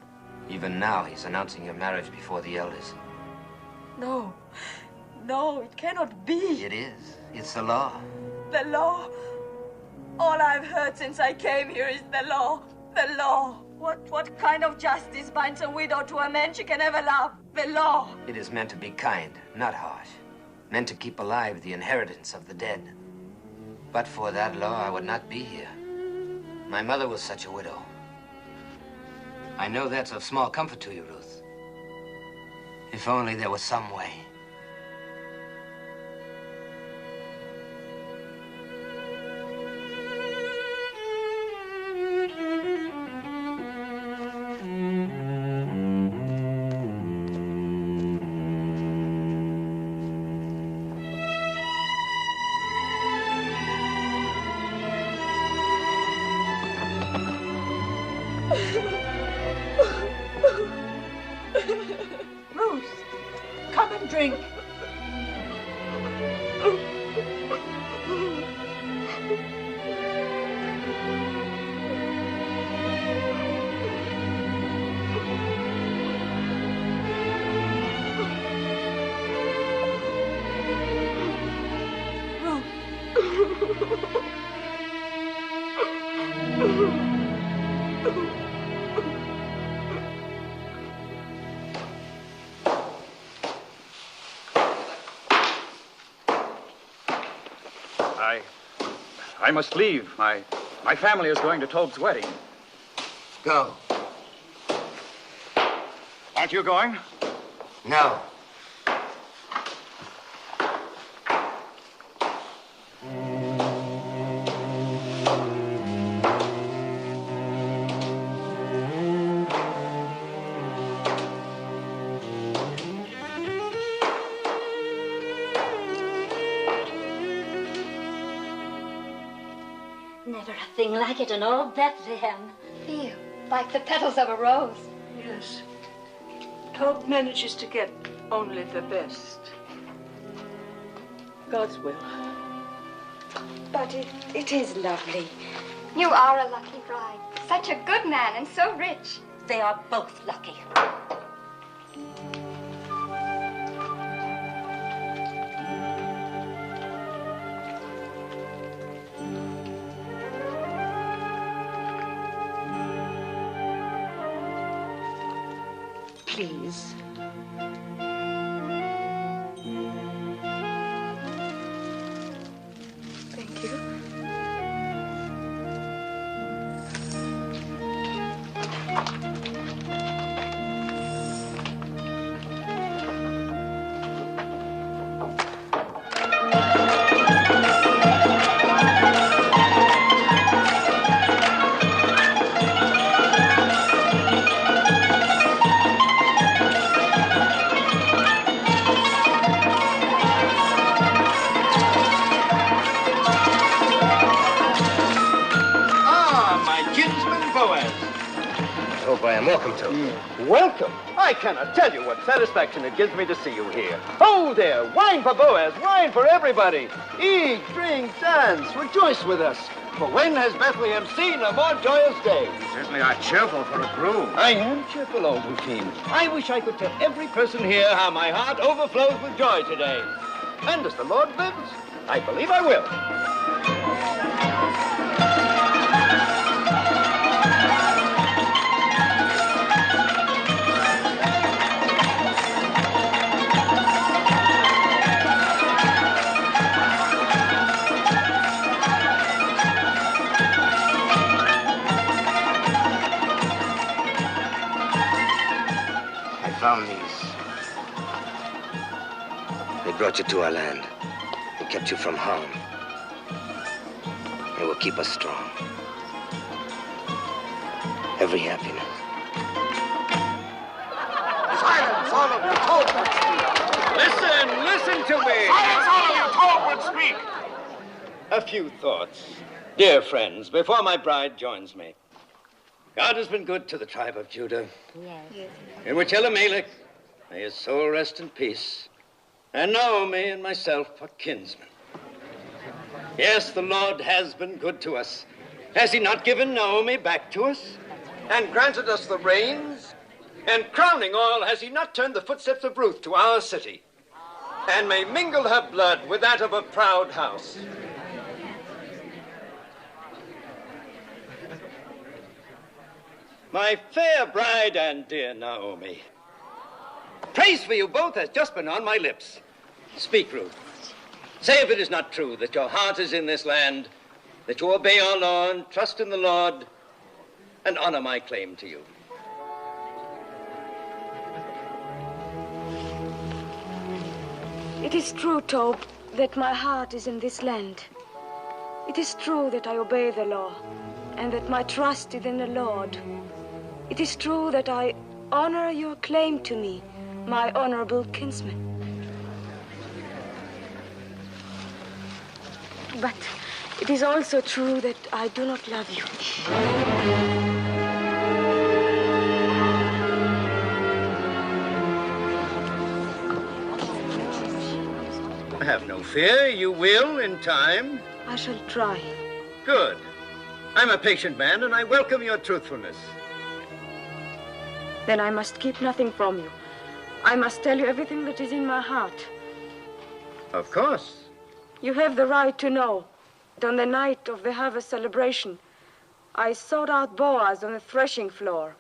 Even now, he's announcing your marriage before the elders. No. no, it cannot be. It is. It's the law. The law. All I've heard since I came here is the law. The law. What kind of justice binds a widow to a man she can never love? The law. It is meant to be kind, not harsh. Meant to keep alive the inheritance of the dead. But for that law, I would not be here. My mother was such a widow. I know that's of small comfort to you, Ruth. If only there was some way. Ruth, come and drink. I must leave. My family is going to Tobe's wedding. Go. Aren't you going? No. Never a thing like it in all Bethlehem. Feel like the petals of a rose. Yes. Tobe manages to get only the best. God's will. But it is lovely. You are a lucky bride. Such a good man and so rich. They are both lucky. Please. Thank you. I am welcome to. Welcome? I cannot tell you what satisfaction it gives me to see you here. Oh, there, wine for Boaz, wine for everybody. Eat, drink, dance, rejoice with us. For when has Bethlehem seen a more joyous day? You certainly are cheerful for a groom. I am cheerful, old Hakeem. I wish I could tell every person here how my heart overflows with joy today. And as the Lord lives, I believe I will. Found these. They brought you to our land. They kept you from harm. They will keep us strong. Every happiness. Silence, all of you. Tolbert, listen to me. Silence, all of you. Tolbert, speak. A few thoughts. Dear friends, before my bride joins me. God has been good to the tribe of Judah. Yes. In which Elimelech, may his soul rest in peace, and Naomi and myself are kinsmen. Yes, the Lord has been good to us. Has he not given Naomi back to us? And granted us the rains? And crowning all, has he not turned the footsteps of Ruth to our city? and may mingle her blood with that of a proud house. My fair bride and dear Naomi, praise for you both has just been on my lips. Speak, Ruth. Say if it is not true that your heart is in this land, that you obey our law and trust in the Lord, and honor my claim to you. It is true, Tob, that my heart is in this land. It is true that I obey the law, and that my trust is in the Lord. It is true that I honor your claim to me, my honorable kinsman. But it is also true that I do not love you. Have no fear, you will in time. I shall try. Good. I'm a patient man, and I welcome your truthfulness. Then I must keep nothing from you. I must tell you everything that is in my heart. Of course. You have the right to know that on the night of the harvest celebration, I sought out Boaz on the threshing floor.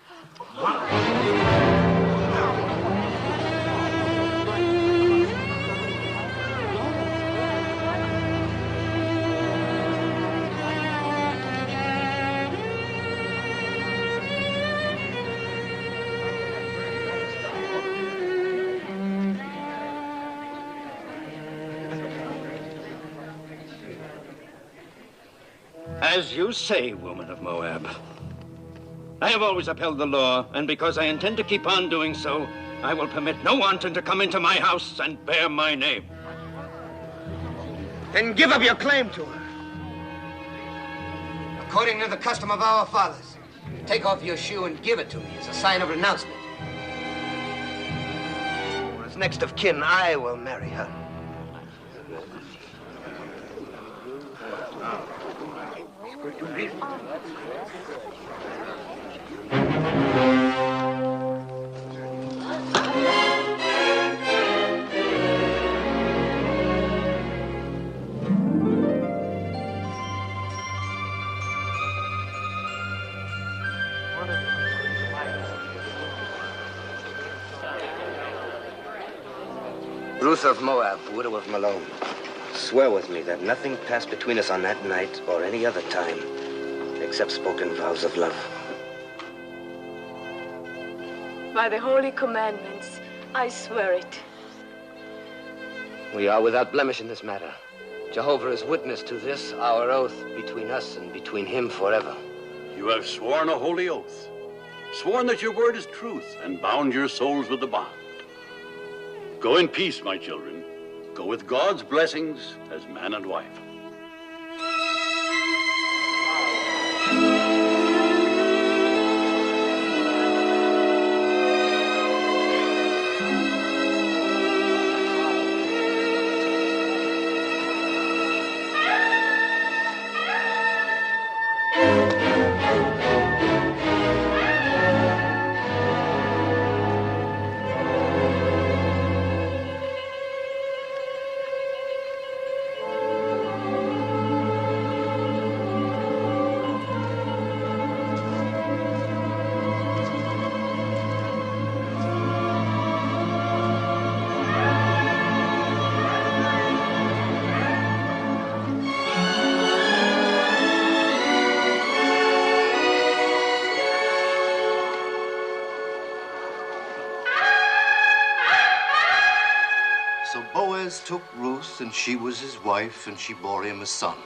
As you say, woman of Moab. I have always upheld the law, and because I intend to keep on doing so, I will permit no wanton to come into my house and bear my name. Then give up your claim to her. According to the custom of our fathers, take off your shoe and give it to me as a sign of renouncement. Or as next of kin, I will marry her. Ruth of Moab, widow of Malone, swear with me that nothing passed between us on that night or any other time except spoken vows of love. By the holy commandments, I swear it. We are without blemish in this matter. Jehovah is witness to this, our oath between us and between him forever. You have sworn a holy oath, sworn that your word is truth, and bound your souls with the bond. Go in peace, my children. Go with God's blessings as man and wife. Took Ruth, and she was his wife, and she bore him a son.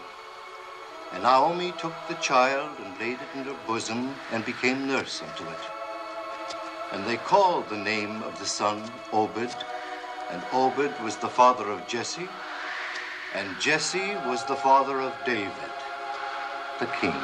And Naomi took the child and laid it in her bosom and became nurse unto it. And they called the name of the son Obed, and Obed was the father of Jesse, and Jesse was the father of David, the king.